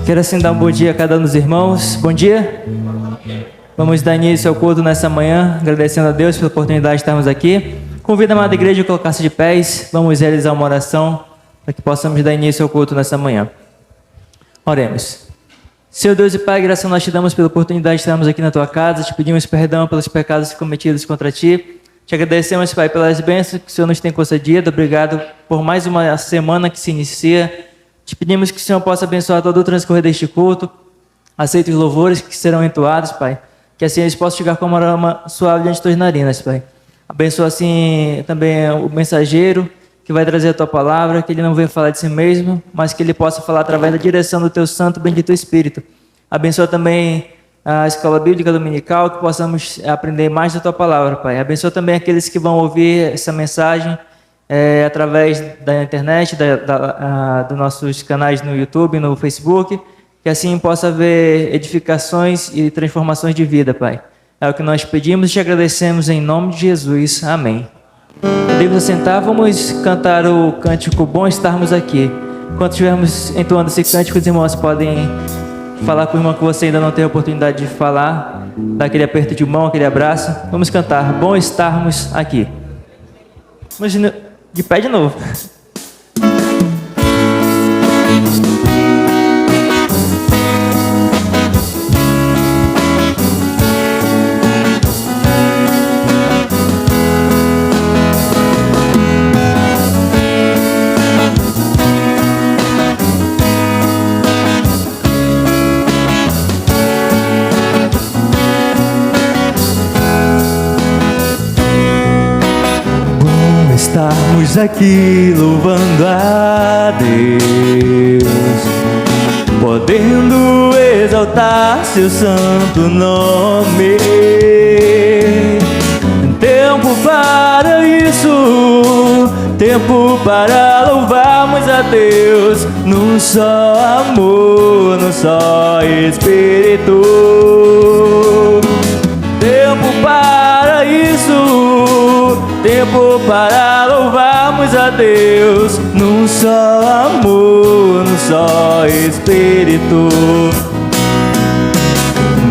Quero assim dar um bom dia a cada um dos irmãos. Bom dia. Vamos dar início ao culto nessa manhã, agradecendo a Deus pela oportunidade de estarmos aqui. Convido a amada igreja a colocar-se de pés. Vamos realizar uma oração para que possamos dar início ao culto nessa manhã. Oremos. Senhor Deus e Pai, graças a nós te damos pela oportunidade de estarmos aqui na tua casa. Te pedimos perdão pelos pecados cometidos contra ti. Te agradecemos, Pai, pelas bênçãos que o Senhor nos tem concedido. Obrigado por mais uma semana que se inicia. Te pedimos que o Senhor possa abençoar todo o transcorrer deste culto. Aceite os louvores que serão entoados, Pai. Que assim eles possam chegar com uma aroma suave diante de tuas narinas, Pai. Abençoa assim também o mensageiro que vai trazer a tua palavra, que ele não venha falar de si mesmo, mas que ele possa falar através da direção do teu santo bendito Espírito. Abençoa também a escola bíblica dominical, que possamos aprender mais da tua palavra, Pai. Abençoa também aqueles que vão ouvir essa mensagem através da internet, dos nossos canais no YouTube, no Facebook, que assim possa haver edificações e transformações de vida, Pai. É o que nós pedimos e te agradecemos em nome de Jesus. Amém. Podemos sentar, vamos cantar o cântico Bom Estarmos Aqui. Enquanto estivermos entoando esse cântico, os irmãos podem falar com o irmão que você ainda não teve a oportunidade de falar, dar aquele aperto de mão, aquele abraço. Vamos cantar Bom Estarmos Aqui. Vamos de pé de novo. Estarmos aqui louvando a Deus, podendo exaltar seu santo nome. Tempo para isso, tempo para louvarmos a Deus, num só amor, num só Espírito. Tempo para isso, tempo para louvarmos a Deus, num só amor, num só Espírito.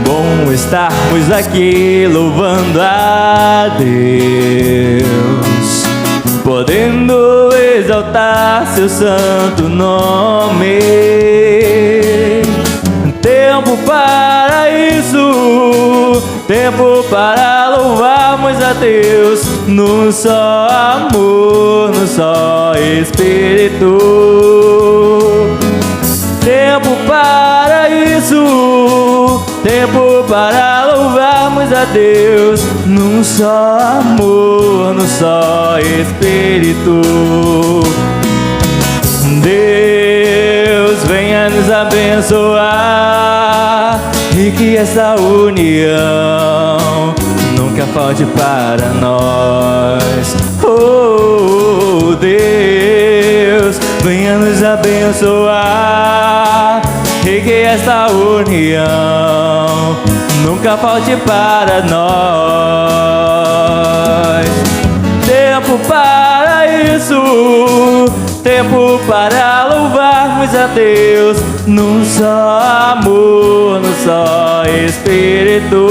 Bom estarmos aqui louvando a Deus, podendo exaltar seu santo nome. Tempo para isso, tempo para louvarmos a Deus, num só amor, num só Espírito. Tempo para isso, tempo para louvarmos a Deus, num só amor, num só Espírito. Deus venha nos abençoar e que essa união nunca falte para nós. Oh, Deus, venha nos abençoar e que essa união nunca falte para nós. Tempo para isso, tempo para louvarmos a Deus, num só amor, num só Espírito.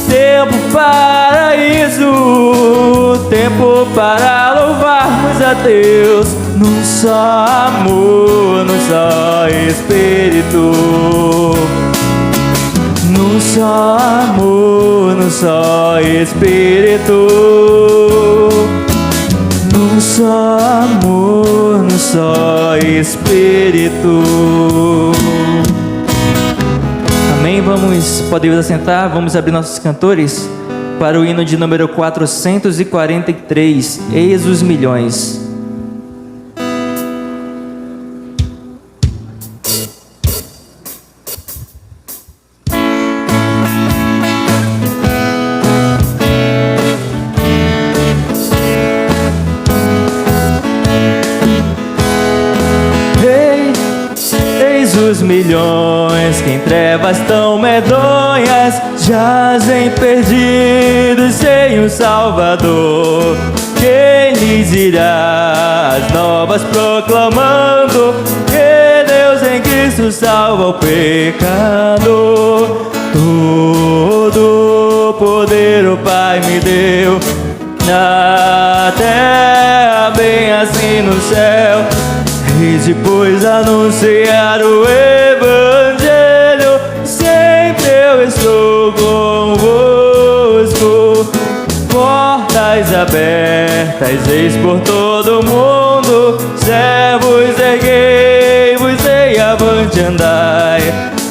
Tempo para isso, tempo para louvarmos a Deus, num só amor, num só Espírito. Num só amor, num só Espírito. Num só amor, num só Espírito. Amém. Podemos assentar, vamos abrir nossos cantores para o hino de número 443, Eis os Milhões. Milhões que em trevas tão medonhas jazem perdidos sem um Salvador. Quem lhes irá as novas proclamando que Deus Cristo salva o pecador. Todo poder o Pai me deu, na terra bem assim no céu. E depois anunciar o Evangelho, sempre eu estou convosco. Portas abertas, eis por todo mundo. Servos, erguei-vos e avante andai.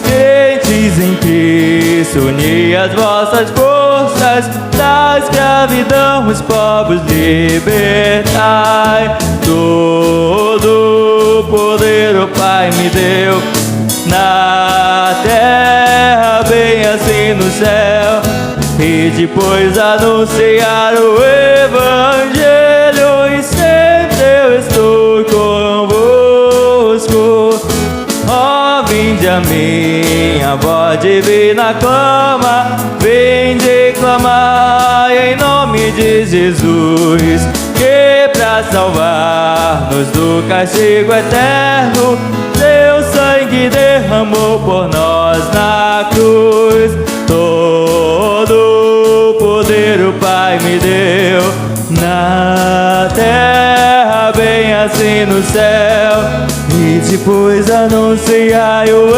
Crentes em Cristo, uni as vossas forças. Da escravidão os povos libertai. Todo poder o Pai me deu, na terra bem assim no céu. E depois anunciar o Evangelho, e sempre eu estou convosco. Ó, vinde a mim, a voz divina clama, vinde clamar em nome de Jesus, que pra salvar-nos do castigo eterno, seu sangue derramou por nós na cruz. Todo poder o Pai me deu, na terra bem assim no céu. E depois anunciai o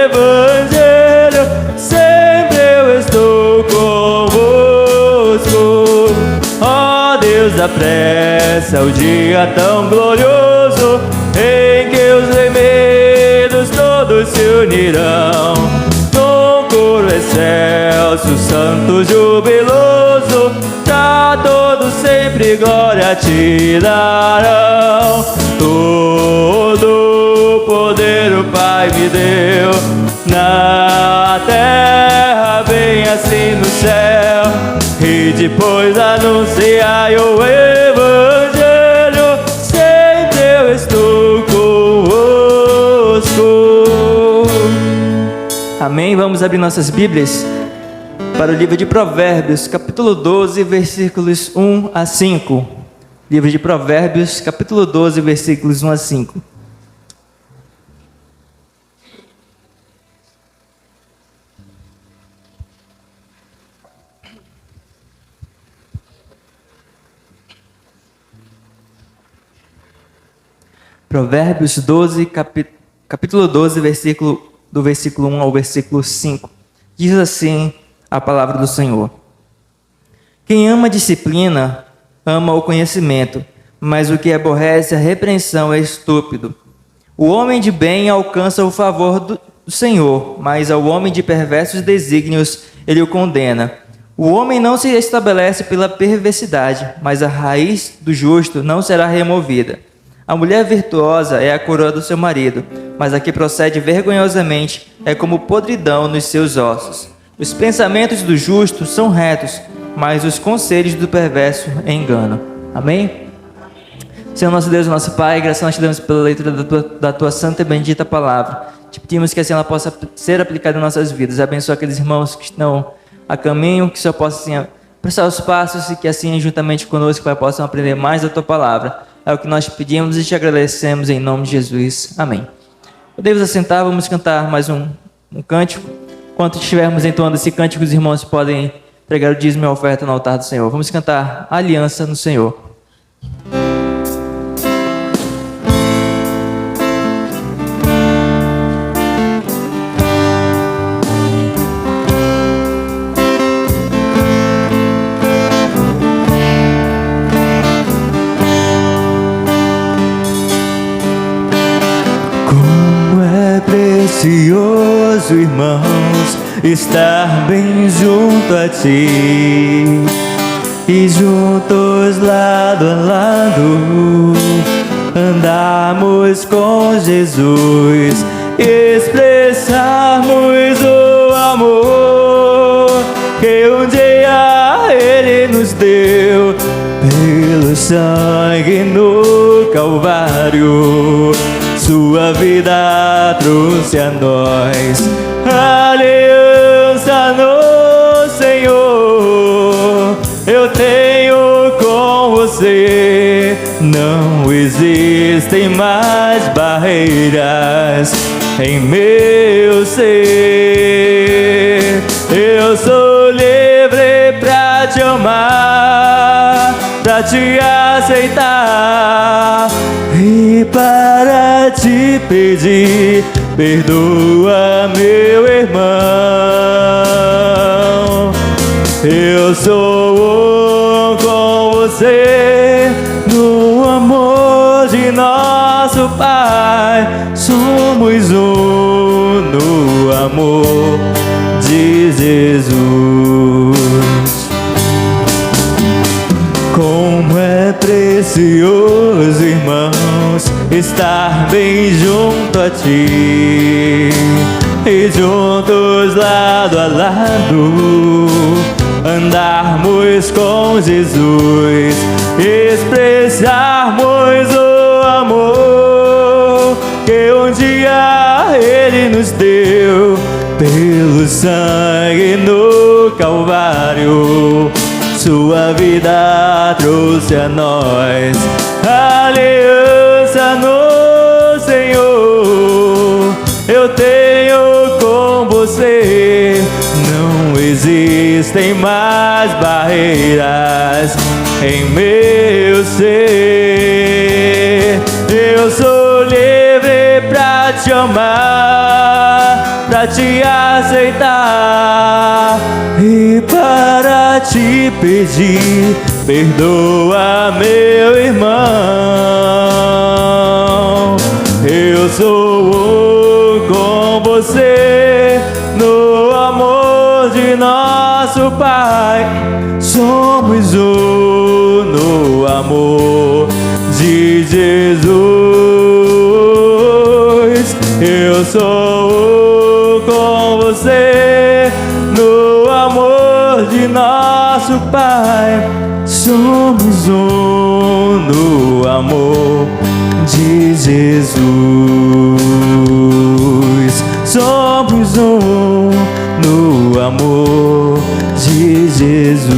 Evangelho, sempre eu estou convosco. Ó Deus, apressa o dia tão glorioso, em que os remidos todos se unirão. Num coro excelso, santo jubiloso, pra todos sempre glória te darão. Todo poder o Pai me deu, na terra bem assim no céu. E depois anunciai o Evangelho, sempre eu estou convosco. Amém? Vamos abrir nossas Bíblias para o livro de Provérbios, capítulo 12, versículos 1 a 5. Livro de Provérbios, capítulo 12, versículos 1 a 5. Provérbios 12, capítulo 12, do versículo 1 ao versículo 5. Diz assim a palavra do Senhor: Quem ama a disciplina, ama o conhecimento, mas o que aborrece a repreensão é estúpido. O homem de bem alcança o favor do Senhor, mas ao homem de perversos desígnios ele o condena. O homem não se estabelece pela perversidade, mas a raiz do justo não será removida. A mulher virtuosa é a coroa do seu marido, mas a que procede vergonhosamente é como podridão nos seus ossos. Os pensamentos do justo são retos, mas os conselhos do perverso enganam. Amém? Senhor nosso Deus, nosso Pai, graças nós te damos pela leitura da tua santa e bendita palavra. Te pedimos que assim ela possa ser aplicada em nossas vidas. Abençoa aqueles irmãos que estão a caminho, que o Senhor possa assim prestar os passos e que assim juntamente conosco, Pai, possam aprender mais da tua palavra. É o que nós te pedimos e te agradecemos em nome de Jesus. Amém. Podemos assentar, vamos cantar mais um cântico. Enquanto estivermos entoando esse cântico, os irmãos podem pregar o dízimo e a oferta no altar do Senhor. Vamos cantar Aliança no Senhor. Precioso, irmãos, estar bem junto a ti e juntos lado a lado andarmos com Jesus, expressarmos o amor que um dia Ele nos deu pelo sangue no Calvário. Sua vida trouxe a nós aliança no Senhor. Eu tenho com você, não existem mais barreiras. em meu ser. Eu sou livre pra te amar, pra te aceitar e para te pedir, perdoa meu irmão. Eu sou um com você, no amor de nosso Pai. Somos um no amor de Jesus. Como é precioso, irmãos, estar bem junto a ti e juntos lado a lado, andarmos com Jesus, expressarmos o amor que um dia Ele nos deu pelo sangue no Calvário. Sua vida trouxe a nós aliança no Senhor. Eu tenho com você, não existem mais barreiras em meu ser. Eu sou livre pra te amar, pra te aceitar e para te pedir, perdoa meu irmão. Eu sou um com você, no amor de nosso Pai. Somos um no amor de Jesus. Eu sou um com você, no amor de nosso Pai. Somos um no amor de Jesus. Somos um no amor de Jesus.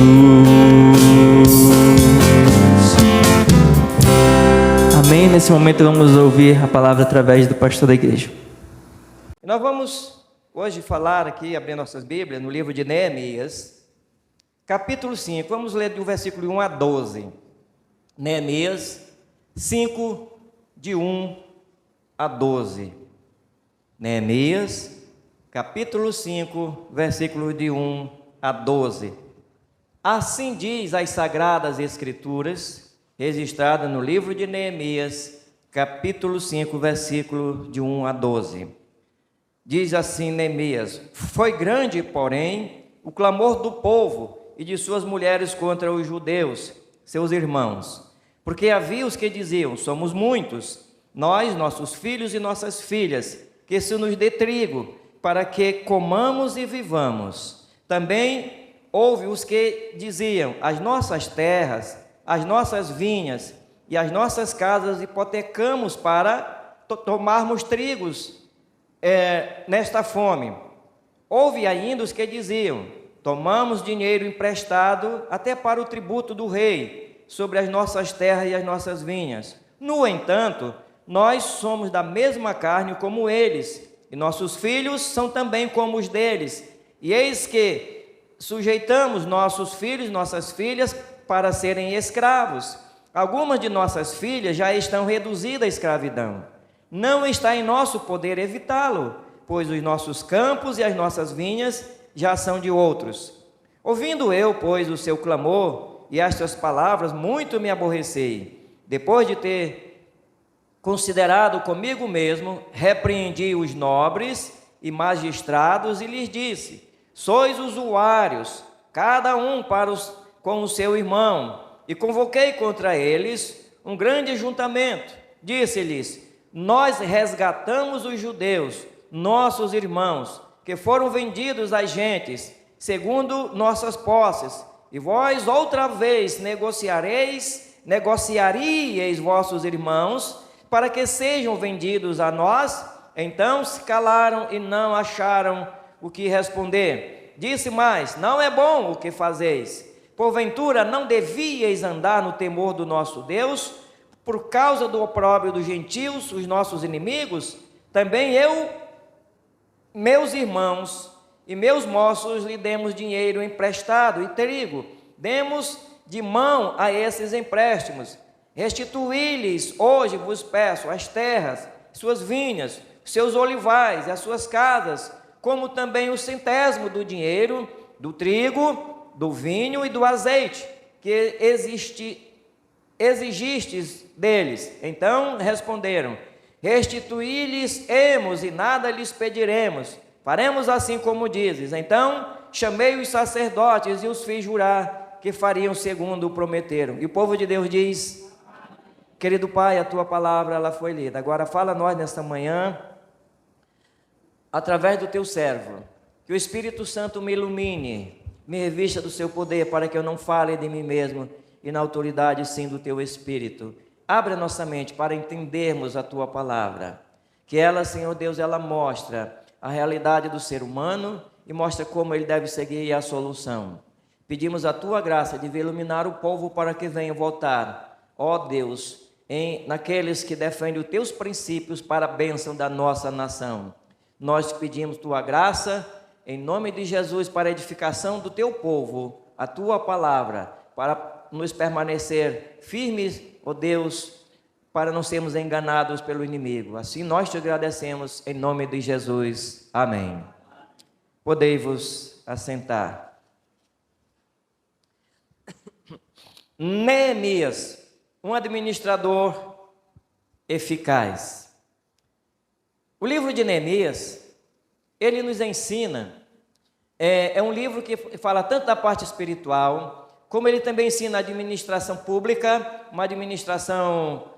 Amém. Nesse momento vamos ouvir a palavra através do pastor da igreja. Nós vamos hoje falar aqui, abrir nossas Bíblias, no livro de Neemias, capítulo 5. Vamos ler do versículo 1 a 12. Neemias 5, de 1 a 12. Neemias, capítulo 5, versículo de 1 a 12. Assim diz as Sagradas Escrituras, registrada no livro de Neemias, capítulo 5, versículo de 1 a 12. Diz assim Neemias: foi grande, porém, o clamor do povo e de suas mulheres contra os judeus, seus irmãos, porque havia os que diziam: somos muitos, nós, nossos filhos e nossas filhas, que se nos dê trigo, para que comamos e vivamos. Também houve os que diziam: as nossas terras, as nossas vinhas e as nossas casas hipotecamos para tomarmos trigos nesta fome. Houve ainda os que diziam: tomamos dinheiro emprestado até para o tributo do rei sobre as nossas terras e as nossas vinhas. No entanto, nós somos da mesma carne como eles, e nossos filhos são também como os deles. E eis que sujeitamos nossos filhos, nossas filhas, para serem escravos. Algumas de nossas filhas já estão reduzidas à escravidão. Não está em nosso poder evitá-lo, pois os nossos campos e as nossas vinhas já são de outros. Ouvindo eu, pois, o seu clamor e estas palavras, muito me aborreci. Depois de ter considerado comigo mesmo, repreendi os nobres e magistrados e lhes disse: sois usuários, cada um com o seu irmão. E convoquei contra eles um grande ajuntamento. Disse-lhes: nós resgatamos os judeus, nossos irmãos, que foram vendidos às gentes, segundo nossas posses, e vós outra vez negociaríeis vossos irmãos, para que sejam vendidos a nós. Então se calaram e não acharam o que responder. Disse mais: não é bom o que fazeis. Porventura não devíeis andar no temor do nosso Deus, por causa do opróbrio dos gentios, os nossos inimigos? Também eu meus irmãos e meus moços lhe demos dinheiro emprestado e trigo, demos de mão a esses empréstimos. Restituí-lhes hoje, vos peço, as terras, suas vinhas, seus olivais, as suas casas, como também o centésimo do dinheiro, do trigo, do vinho e do azeite, que exigistes deles. Então responderam: restituí-lhes-emos e nada lhes pediremos, faremos assim como dizes. Então chamei os sacerdotes e os fiz jurar que fariam segundo o prometeram. E o povo de Deus diz: querido Pai, a tua palavra ela foi lida. Agora fala a nós nesta manhã, através do teu servo, que o Espírito Santo me ilumine, me revista do seu poder, para que eu não fale de mim mesmo, e na autoridade sim do teu Espírito. Abre a nossa mente para entendermos a tua palavra, que ela, Senhor Deus, ela mostra a realidade do ser humano e mostra como ele deve seguir a solução. Pedimos a tua graça de iluminar o povo para que venha voltar, ó Deus, naqueles que defendem os teus princípios para a bênção da nossa nação. Nós te pedimos tua graça, em nome de Jesus, para a edificação do teu povo, a tua palavra, para nos permanecer firmes, ó Deus, para não sermos enganados pelo inimigo. Assim nós te agradecemos, em nome de Jesus. Amém. Podei-vos assentar. Neemias, um administrador eficaz. O livro de Neemias, ele nos ensina, é um livro que fala tanto da parte espiritual, como ele também ensina a administração pública, uma administração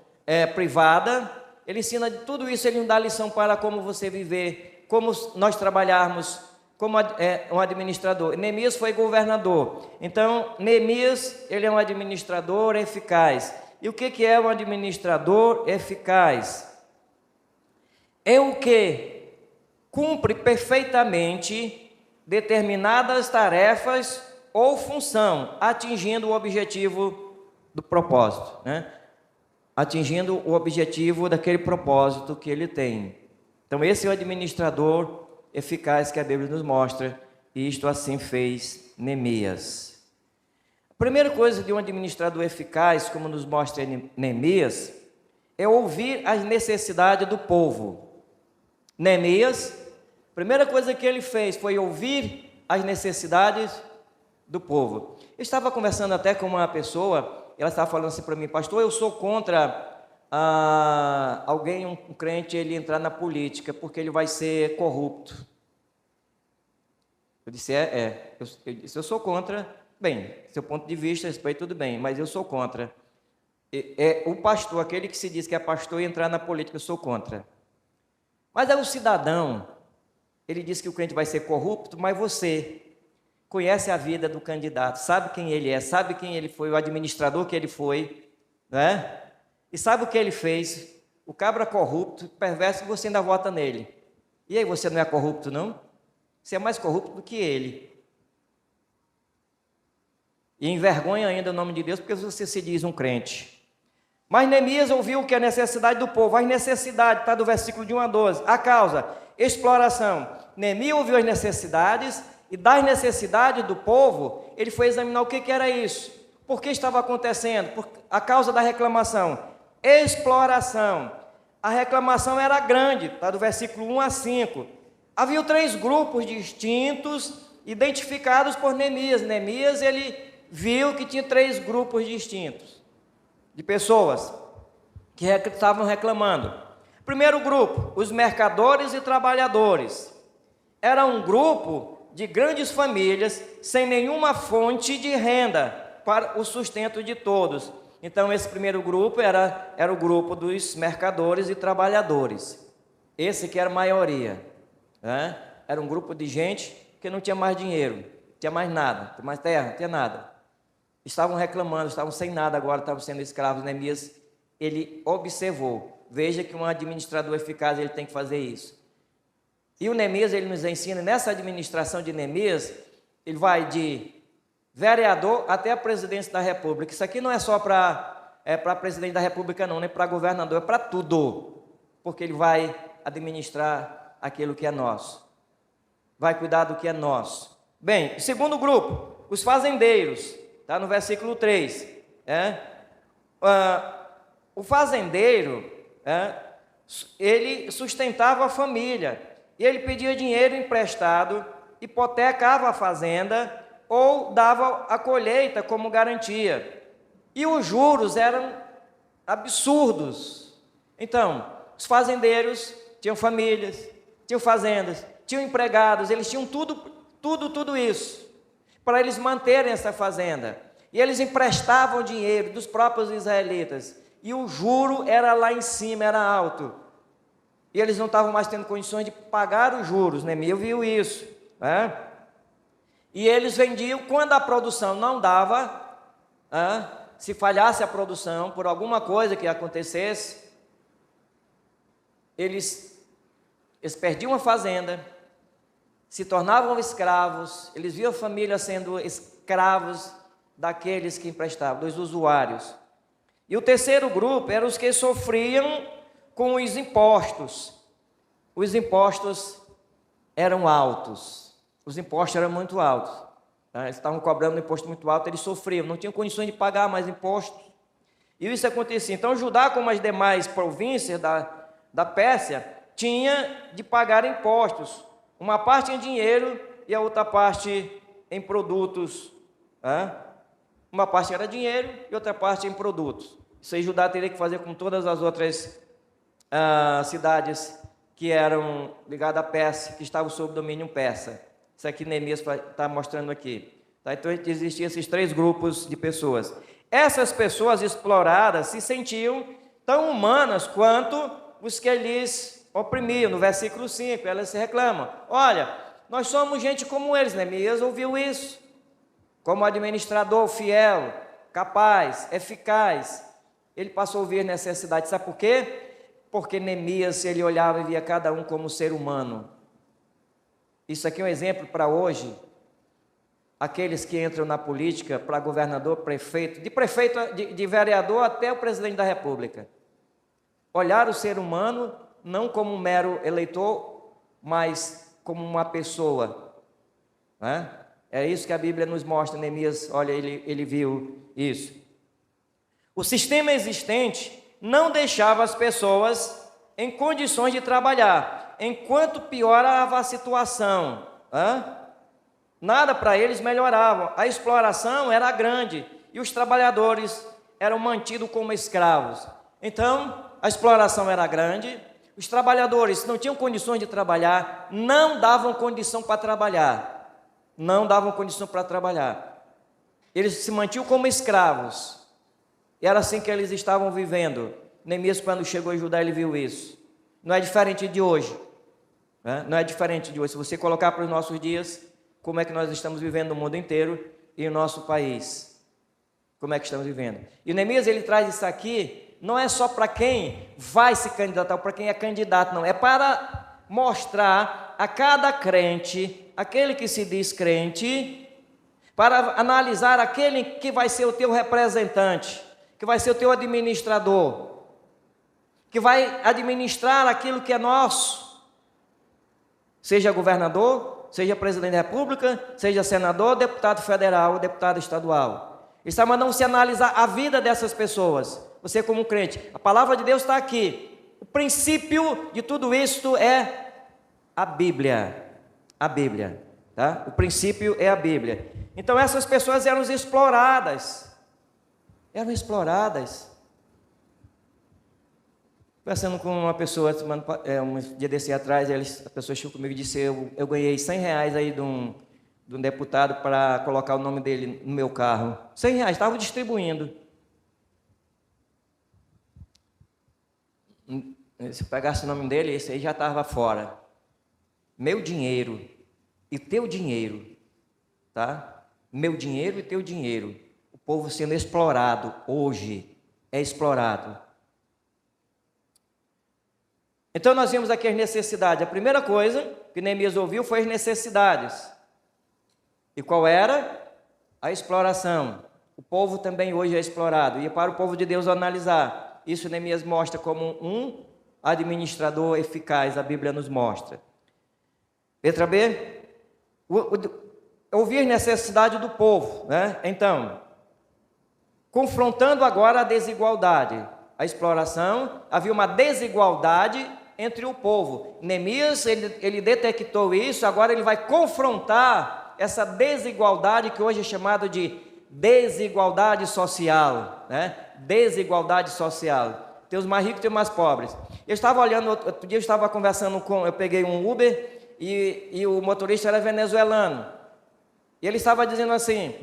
privada. Ele ensina de tudo isso, ele nos dá lição para como você viver, como nós trabalharmos como um administrador. Neemias foi governador, então Neemias, ele é um administrador eficaz. E o que é um administrador eficaz? É o que cumpre perfeitamente determinadas tarefas ou função, atingindo o objetivo do propósito, né? Atingindo o objetivo daquele propósito que ele tem. Então esse é o administrador eficaz que a Bíblia nos mostra, e isto assim fez Neemias. A primeira coisa de um administrador eficaz, como nos mostra Neemias, é ouvir as necessidades do povo. Neemias, a primeira coisa que ele fez foi ouvir as necessidades do povo. Eu estava conversando até com uma pessoa, ela estava falando assim para mim: pastor, eu sou contra alguém, um crente, ele entrar na política, porque ele vai ser corrupto. Eu disse, eu sou contra. Bem, seu ponto de vista, respeito, tudo bem, mas eu sou contra. O pastor, aquele que se diz que é pastor e entrar na política, eu sou contra. Mas é o cidadão, ele diz que o crente vai ser corrupto, mas você conhece a vida do candidato, sabe quem ele é, sabe quem ele foi, o administrador que ele foi, né? E sabe o que ele fez. O cabra corrupto, perverso, você ainda vota nele. E aí, você não é corrupto, não? Você é mais corrupto do que ele. E envergonha ainda o nome de Deus, porque você se diz um crente. Mas Neemias ouviu que a necessidade do povo, as necessidades, está do versículo de 1 a 12, a causa, exploração. Neemias ouviu as necessidades, e das necessidades do povo, ele foi examinar o que era isso, por que estava acontecendo, a causa da reclamação, exploração. A reclamação era grande, está do versículo 1 a 5. Havia 3 grupos distintos, identificados por Neemias. Neemias, ele viu que tinha 3 grupos distintos de pessoas que estavam reclamando. Primeiro grupo, os mercadores e trabalhadores. Era um grupo de grandes famílias, sem nenhuma fonte de renda para o sustento de todos. Então esse primeiro grupo era o grupo dos mercadores e trabalhadores. Esse que era a maioria, né? Era um grupo de gente que não tinha mais dinheiro, não tinha mais nada, não tinha mais terra, não tinha nada. Estavam reclamando, estavam sem nada agora, estavam sendo escravos. Neemias, ele observou. Veja que um administrador eficaz, ele tem que fazer isso. E o Neemias, ele nos ensina, nessa administração de Neemias, ele vai de vereador até a presidência da república. Isso aqui não é só para presidente da república não, nem para governador, é para tudo. Porque ele vai administrar aquilo que é nosso. vai cuidar do que é nosso. Bem, o segundo grupo, os fazendeiros, está no versículo 3. O fazendeiro, ele sustentava a família, e ele pedia dinheiro emprestado, hipotecava a fazenda, ou dava a colheita como garantia. E os juros eram absurdos. Então, os fazendeiros tinham famílias, tinham fazendas, tinham empregados, eles tinham tudo isso, para eles manterem essa fazenda. E eles emprestavam dinheiro dos próprios israelitas, e o juro era lá em cima, era alto. E eles não estavam mais tendo condições de pagar os juros, Neemias viu isso, E eles vendiam, quando a produção não dava, se falhasse a produção, por alguma coisa que acontecesse, eles perdiam a fazenda, se tornavam escravos, eles viam a família sendo escravos daqueles que emprestavam, dos usuários. E o terceiro grupo eram os que sofriam com os impostos. Os impostos eram altos, os impostos eram muito altos. Eles estavam cobrando um imposto muito alto, eles sofriam, não tinham condições de pagar mais impostos. E isso acontecia. Então, Judá, como as demais províncias da Pérsia, tinha de pagar impostos. Uma parte em dinheiro e a outra parte em produtos. Uma parte era dinheiro e outra parte em produtos. Isso aí Judá teria que fazer com todas as outras cidades que eram ligadas à Pérsia, que estavam sob domínio persa. Isso aqui Neemias está mostrando aqui. Então existiam esses três grupos de pessoas. Essas pessoas exploradas se sentiam tão humanas quanto os que eles oprimiam. No versículo 5, elas se reclamam. Olha, nós somos gente como eles. Neemias ouviu isso. Como administrador fiel, capaz, eficaz, ele passou a ouvir necessidade. Sabe por quê? Porque Neemias, ele olhava e via cada um como ser humano. Isso aqui é um exemplo para hoje, aqueles que entram na política, para governador, prefeito, de vereador até o presidente da República. Olhar o ser humano não como um mero eleitor, mas como uma pessoa. É isso que a Bíblia nos mostra. Neemias, olha, ele viu isso. O sistema existente não deixava as pessoas em condições de trabalhar, enquanto piorava a situação. Nada para eles melhorava. A exploração era grande e os trabalhadores eram mantidos como escravos. Então, a exploração era grande, os trabalhadores não tinham condições de trabalhar, não davam condição para trabalhar. Não davam condição para trabalhar. Eles se mantinham como escravos. E era assim que eles estavam vivendo. Neemias, quando chegou em Judá, ele viu isso. Não é diferente de hoje. Não é diferente de hoje. Se você colocar para os nossos dias, como é que nós estamos vivendo no mundo inteiro e no nosso país? Como é que estamos vivendo? E Neemias, ele traz isso aqui, não é só para quem vai se candidatar, ou para quem é candidato, não. É para mostrar a cada crente, aquele que se diz crente, para analisar aquele que vai ser o teu representante, que vai ser o teu administrador, que vai administrar aquilo que é nosso, seja governador, seja presidente da República, seja senador, deputado federal, deputado estadual. Ele está mandando você analisar a vida dessas pessoas, você como crente. A palavra de Deus está aqui. O princípio de tudo isto é a Bíblia. A Bíblia, tá? O princípio é a Bíblia. Então essas pessoas eram exploradas. Eram exploradas. Conversando com uma pessoa, um dia desse atrás, a pessoa chegou comigo e disse, eu ganhei R$100 aí de um deputado para colocar o nome dele no meu carro. R$100, estava distribuindo. Se pegasse o nome dele, esse aí já estava fora. Meu dinheiro e teu dinheiro, tá? Meu dinheiro e teu dinheiro. O povo sendo explorado hoje, é explorado. Então nós vimos aqui as necessidades. A primeira coisa que Neemias ouviu foi as necessidades. E qual era? A exploração. O povo também hoje é explorado. E para o povo de Deus analisar, isso Neemias mostra como um administrador eficaz, a Bíblia nos mostra. Letra B, ouvir necessidade do povo, né? Então, confrontando agora a desigualdade, a exploração, havia uma desigualdade entre o povo. Neemias, ele detectou isso, agora ele vai confrontar essa desigualdade que hoje é chamada de desigualdade social, né? Desigualdade social. Tem os mais ricos e tem os mais pobres. Eu estava olhando, outro dia eu estava conversando eu peguei um Uber e o motorista era venezuelano. E ele estava dizendo assim,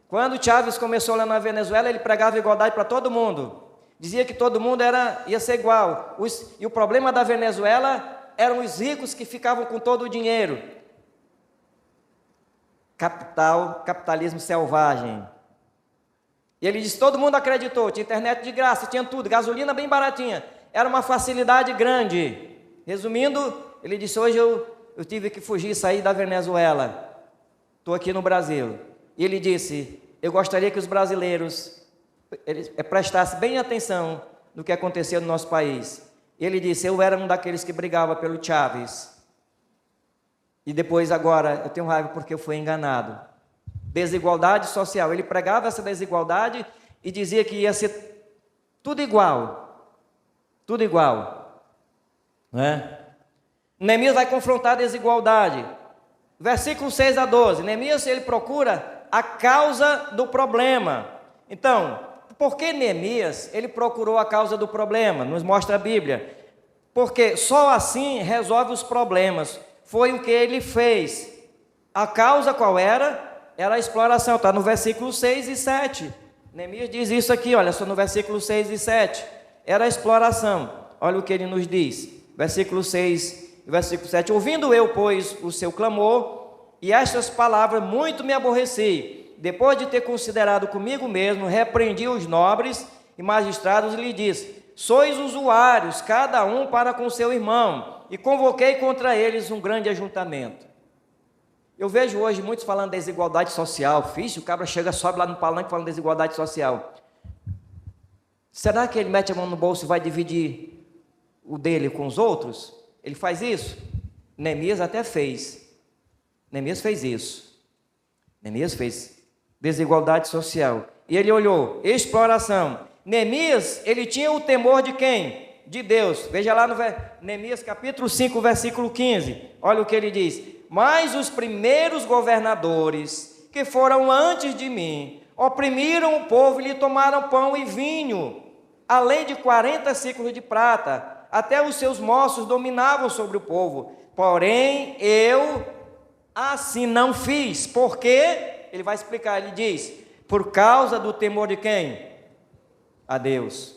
quando Chávez começou lá na Venezuela, ele pregava igualdade para todo mundo. Dizia que todo mundo ia ser igual. E o problema da Venezuela eram os ricos que ficavam com todo o dinheiro. Capitalismo selvagem. E ele disse, todo mundo acreditou, tinha internet de graça, tinha tudo, gasolina bem baratinha. Era uma facilidade grande. Resumindo, ele disse, hoje eu tive que fugir e sair da Venezuela. Estou aqui no Brasil. E ele disse, eu gostaria que os brasileiros prestassem bem atenção no que aconteceu no nosso país. E ele disse, eu era um daqueles que brigava pelo Chávez. E depois agora eu tenho raiva porque eu fui enganado. Desigualdade social. Ele pregava essa desigualdade e dizia que ia ser tudo igual. Tudo igual. Né? Neemias vai confrontar a desigualdade. Versículo 6 a 12. Neemias, ele procura a causa do problema. Então, por que Neemias, ele procurou a causa do problema? Nos mostra a Bíblia. Porque só assim resolve os problemas. Foi o que ele fez. A causa qual era? Era a exploração. Está no versículo 6 e 7. Neemias diz isso aqui, olha só no versículo 6 e 7. Era a exploração. Olha o que ele nos diz. Versículo 6 e versículo 7. Ouvindo eu, pois, o seu clamor, e estas palavras muito me aborreci. Depois de ter considerado comigo mesmo, repreendi os nobres e magistrados e lhe disse, sois usuários, cada um para com seu irmão, e convoquei contra eles um grande ajuntamento. Eu vejo hoje muitos falando de desigualdade social. Fixe, o cabra chega, sobe lá no palanque falando de desigualdade social. Será que ele mete a mão no bolso e vai dividir o dele com os outros? Ele faz isso? Neemias até fez. Neemias fez isso. Neemias fez desigualdade social. E ele olhou, exploração. Neemias, ele tinha o temor de quem? De Deus. Veja lá no Neemias capítulo 5, versículo 15. Olha o que ele diz. Mas os primeiros governadores que foram antes de mim, oprimiram o povo e lhe tomaram pão e vinho, além de 40 ciclos de prata. Até os seus moços dominavam sobre o povo. Porém, eu assim não fiz. Por quê? Ele vai explicar, ele diz, por causa do temor de quem? A Deus.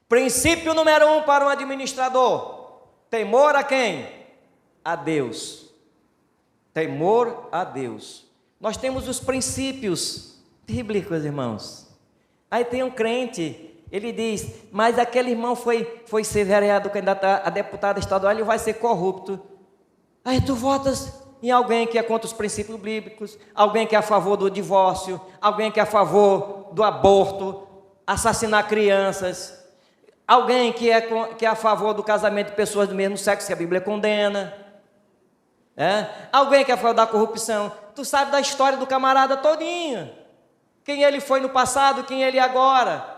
Princípio número 1 para um administrador. Temor a quem? A Deus. Temor a Deus. Nós temos os princípios bíblicos, irmãos. Aí tem um crente, ele diz, mas aquele irmão foi ser vereador, candidato a deputado estadual, ele vai ser corrupto. Aí tu votas em alguém que é contra os princípios bíblicos, alguém que é a favor do divórcio, alguém que é a favor do aborto, assassinar crianças, alguém que é a favor do casamento de pessoas do mesmo sexo, que a Bíblia condena, alguém que é a favor da corrupção. Tu sabe da história do camarada todinha, quem ele foi no passado, quem ele é agora.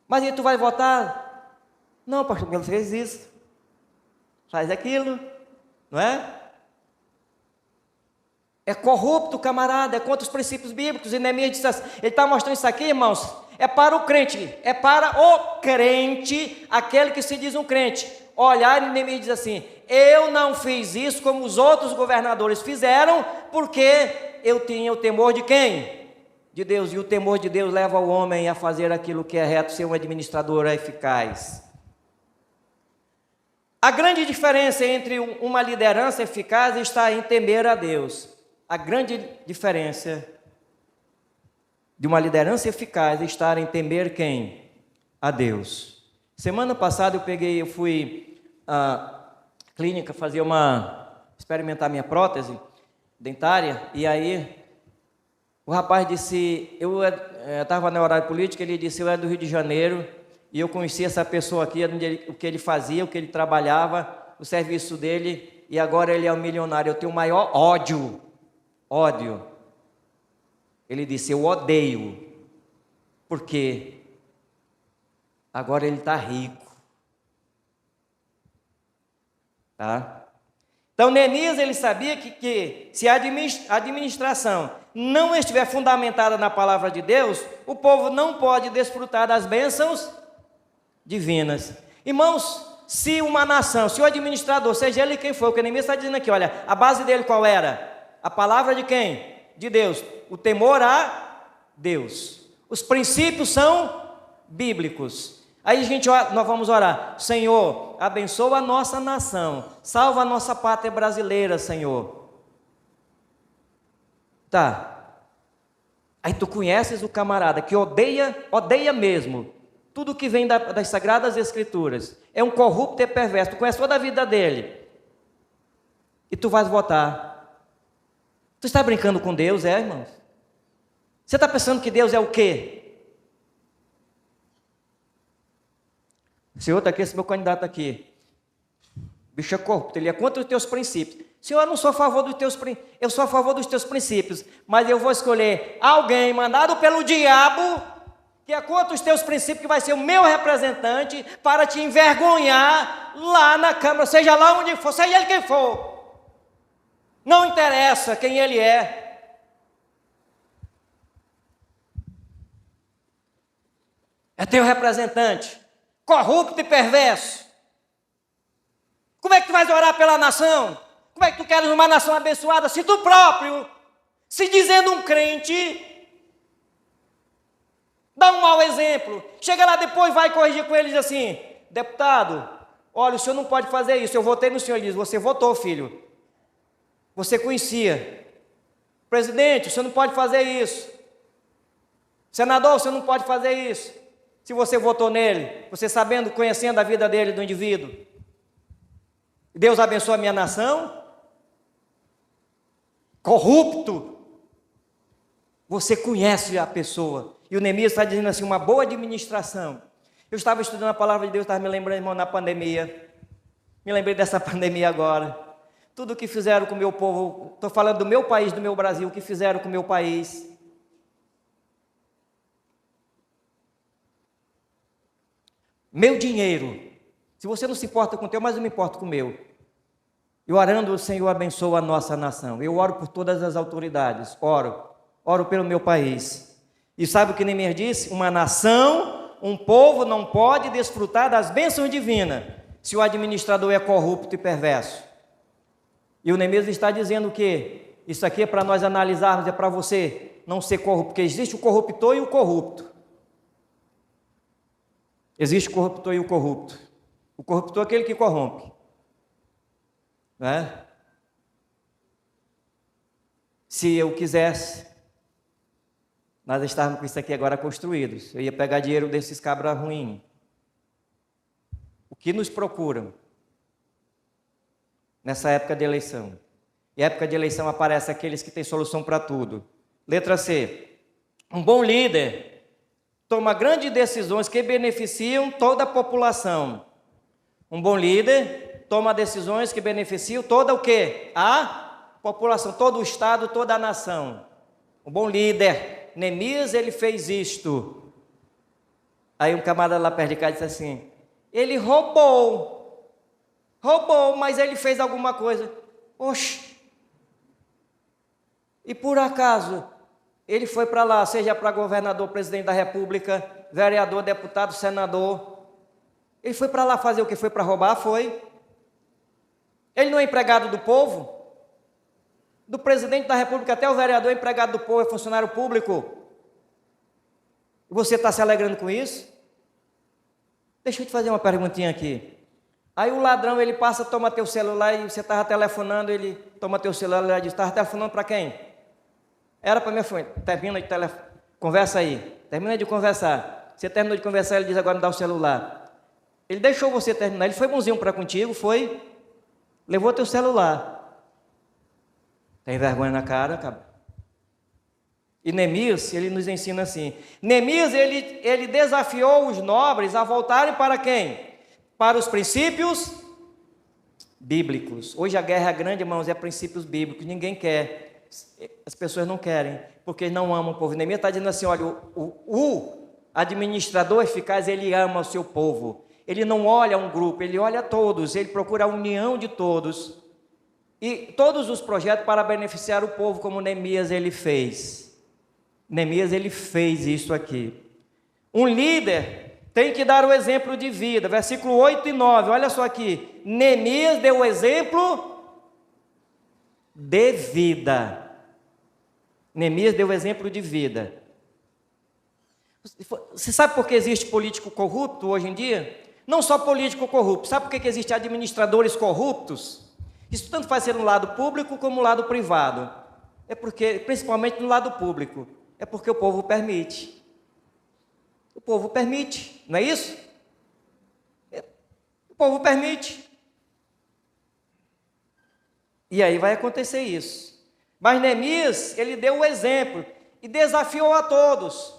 Mas aí tu vai votar? Não, pastor, ele fez isso, faz aquilo, não é? É corrupto o camarada, é contra os princípios bíblicos. E Neemias disse assim, ele está mostrando isso aqui, irmãos, é para o crente, aquele que se diz um crente, olhar e Neemias diz assim, eu não fiz isso como os outros governadores fizeram, porque eu tinha o temor de quem? De Deus, e o temor de Deus leva o homem a fazer aquilo que é reto, ser um administrador eficaz. A grande diferença entre uma liderança eficaz está em temer a Deus. A grande diferença de uma liderança eficaz está em temer quem? A Deus. Semana passada eu fui à clínica experimentar minha prótese dentária, e aí o rapaz disse, eu estava no horário político, ele disse, eu era do Rio de Janeiro, e eu conheci essa pessoa aqui, o que ele fazia, o que ele trabalhava, o serviço dele, e agora ele é um milionário. Eu tenho o maior ódio. Ele disse, eu odeio, porque agora ele está rico. Tá? Então Neemias, ele sabia que se a administração não estiver fundamentada na palavra de Deus, o povo não pode desfrutar das bênçãos divinas. Irmãos, se uma nação, se o administrador, seja ele quem for, o que Neemias está dizendo aqui, olha, a base dele qual era? A palavra de quem? De Deus. O temor a Deus. Os princípios são bíblicos. Aí nós vamos orar. Senhor, abençoa a nossa nação. Salva a nossa pátria brasileira, Senhor. Tá. Aí tu conheces o camarada que odeia mesmo tudo que vem das Sagradas Escrituras. É um corrupto e perverso. Tu conhece toda a vida dele. E tu vais votar. Tu está brincando com Deus, irmãos? Você está pensando que Deus é o quê? Senhor, está aqui esse meu candidato aqui. Bicho é corrupto, ele é contra os teus princípios. Senhor, eu não sou a favor dos teus princípios, eu sou a favor dos teus princípios, mas eu vou escolher alguém mandado pelo diabo, que é contra os teus princípios, que vai ser o meu representante, para te envergonhar lá na Câmara, seja lá onde for, seja ele quem for. Não interessa quem ele é. É teu representante, corrupto e perverso. Como é que tu vais orar pela nação? Como é que tu queres uma nação abençoada se tu próprio, se dizendo um crente, dá um mau exemplo, chega lá depois, vai corrigir com ele e diz assim, deputado, olha, o senhor não pode fazer isso, eu votei no senhor. Ele diz, você votou, filho, você conhecia. Presidente, o senhor não pode fazer isso. Senador, o senhor não pode fazer isso. Se você votou nele, você sabendo, conhecendo a vida dele, do indivíduo. Deus abençoa a minha nação? Corrupto. Você conhece a pessoa. E o Neemias está dizendo assim, uma boa administração. Eu estava estudando a palavra de Deus, estava me lembrando, irmão, na pandemia. Me lembrei dessa pandemia agora. Tudo o que fizeram com o meu povo, estou falando do meu país, do meu Brasil, o que fizeram com o meu país. Meu dinheiro, se você não se importa com o teu, mas eu me importo com o meu. Eu orando, o Senhor abençoa a nossa nação. Eu oro por todas as autoridades, oro pelo meu país. E sabe o que Neemias disse? Uma nação, um povo não pode desfrutar das bênçãos divinas se o administrador é corrupto e perverso. E o Neemias está dizendo que isso aqui é para nós analisarmos, é para você não ser corrupto, porque existe o corruptor e o corrupto. Existe o corruptor e o corrupto. O corruptor é aquele que corrompe. Não é? Se eu quisesse, nós estávamos com isso aqui agora construídos. Eu ia pegar dinheiro desses cabras ruins. O que nos procuram nessa época de eleição? E época de eleição aparece aqueles que têm solução para tudo. Letra C. Um bom líder toma grandes decisões que beneficiam toda a população. Um bom líder toma decisões que beneficiam toda o quê? A população, todo o estado, toda a nação. Um bom líder. Neemias, ele fez isto. Aí um camarada lá perto de cá disse assim, ele roubou, mas ele fez alguma coisa. Oxe, e por acaso ele foi para lá, seja para governador, presidente da república, vereador, deputado, senador. Ele foi para lá fazer o que? Foi para roubar? Foi. Ele não é empregado do povo? Do presidente da república até o vereador é empregado do povo, é funcionário público. E você está se alegrando com isso? Deixa eu te fazer uma perguntinha aqui. Aí o ladrão, ele passa, toma teu celular e você estava telefonando, ele toma teu celular e diz, estava telefonando para quem? Era para minha fonte. Termina de conversa aí. Termina de conversar. Você terminou de conversar, ele diz, agora me dá o celular. Ele deixou você terminar, ele foi bonzinho para contigo, foi, levou teu celular. Tem vergonha na cara, cara. E Neemias, ele nos ensina assim. Neemias, ele desafiou os nobres a voltarem para quem? Para os princípios bíblicos. Hoje a guerra grande, irmãos, é princípios bíblicos. Ninguém quer, as pessoas não querem, porque não amam o povo. Neemias está dizendo assim, olha, o administrador eficaz, ele ama o seu povo. Ele não olha um grupo, ele olha a todos, ele procura a união de todos. E todos os projetos para beneficiar o povo, como Neemias ele fez. Neemias ele fez isso aqui. Um líder tem que dar o exemplo de vida. Versículo 8 e 9, olha só aqui. Neemias deu o exemplo de vida. Neemias deu o exemplo de vida. Você sabe por que existe político corrupto hoje em dia? Não só político corrupto. Sabe por que existem administradores corruptos? Isso tanto faz ser no lado público como no lado privado. É porque, principalmente no lado público, é porque o povo permite. O povo permite, não é isso? O povo permite. E aí vai acontecer isso. Mas Neemias, ele deu o exemplo e desafiou a todos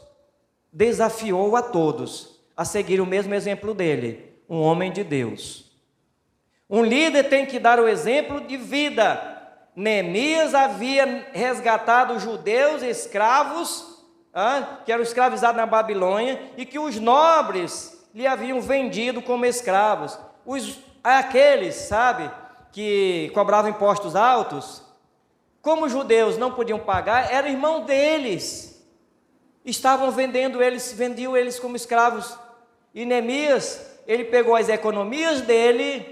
a seguir o mesmo exemplo dele, um homem de Deus. Um líder tem que dar o exemplo de vida. Neemias havia resgatado judeus escravos, que eram escravizados na Babilônia, e que os nobres lhe haviam vendido como escravos. Aqueles, sabe, que cobravam impostos altos, como os judeus não podiam pagar, era irmão deles, estavam vendiam eles como escravos. E Neemias, ele pegou as economias dele,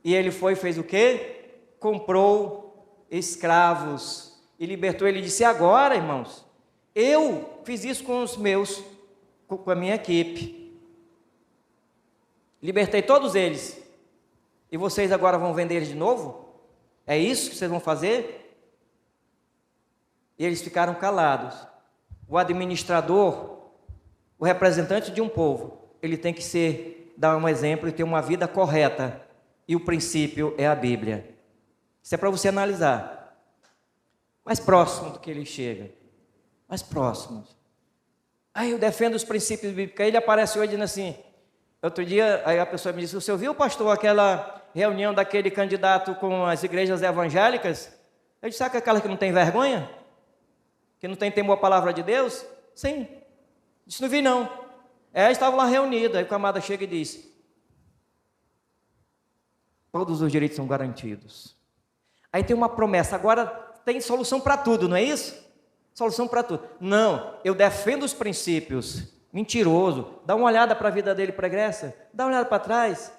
e ele fez o quê? Comprou escravos e libertou. Ele disse, agora, irmãos, eu fiz isso com a minha equipe, libertei todos eles, e vocês agora vão vender eles de novo? É isso que vocês vão fazer? E eles ficaram calados. O administrador, o representante de um povo, ele tem que dar um exemplo e ter uma vida correta, e o princípio é a Bíblia. Isso é para você analisar. Mais próximo do que ele chega, mais próximo. Aí eu defendo os princípios bíblicos. Aí ele aparece hoje dizendo assim, outro dia, aí a pessoa me disse, você ouviu, pastor, aquela reunião daquele candidato com as igrejas evangélicas? Eu disse, sabe aquela que não tem vergonha? Que não tem temor à palavra de Deus? Sim. Disse, não vi não. Estavam lá reunidos. Aí o camarada chega e diz, todos os direitos são garantidos. Aí tem uma promessa, agora tem solução para tudo, não é isso? Solução para tudo. Não, eu defendo os princípios. Mentiroso. Dá uma olhada para a vida dele pregressa. Dá uma olhada para trás.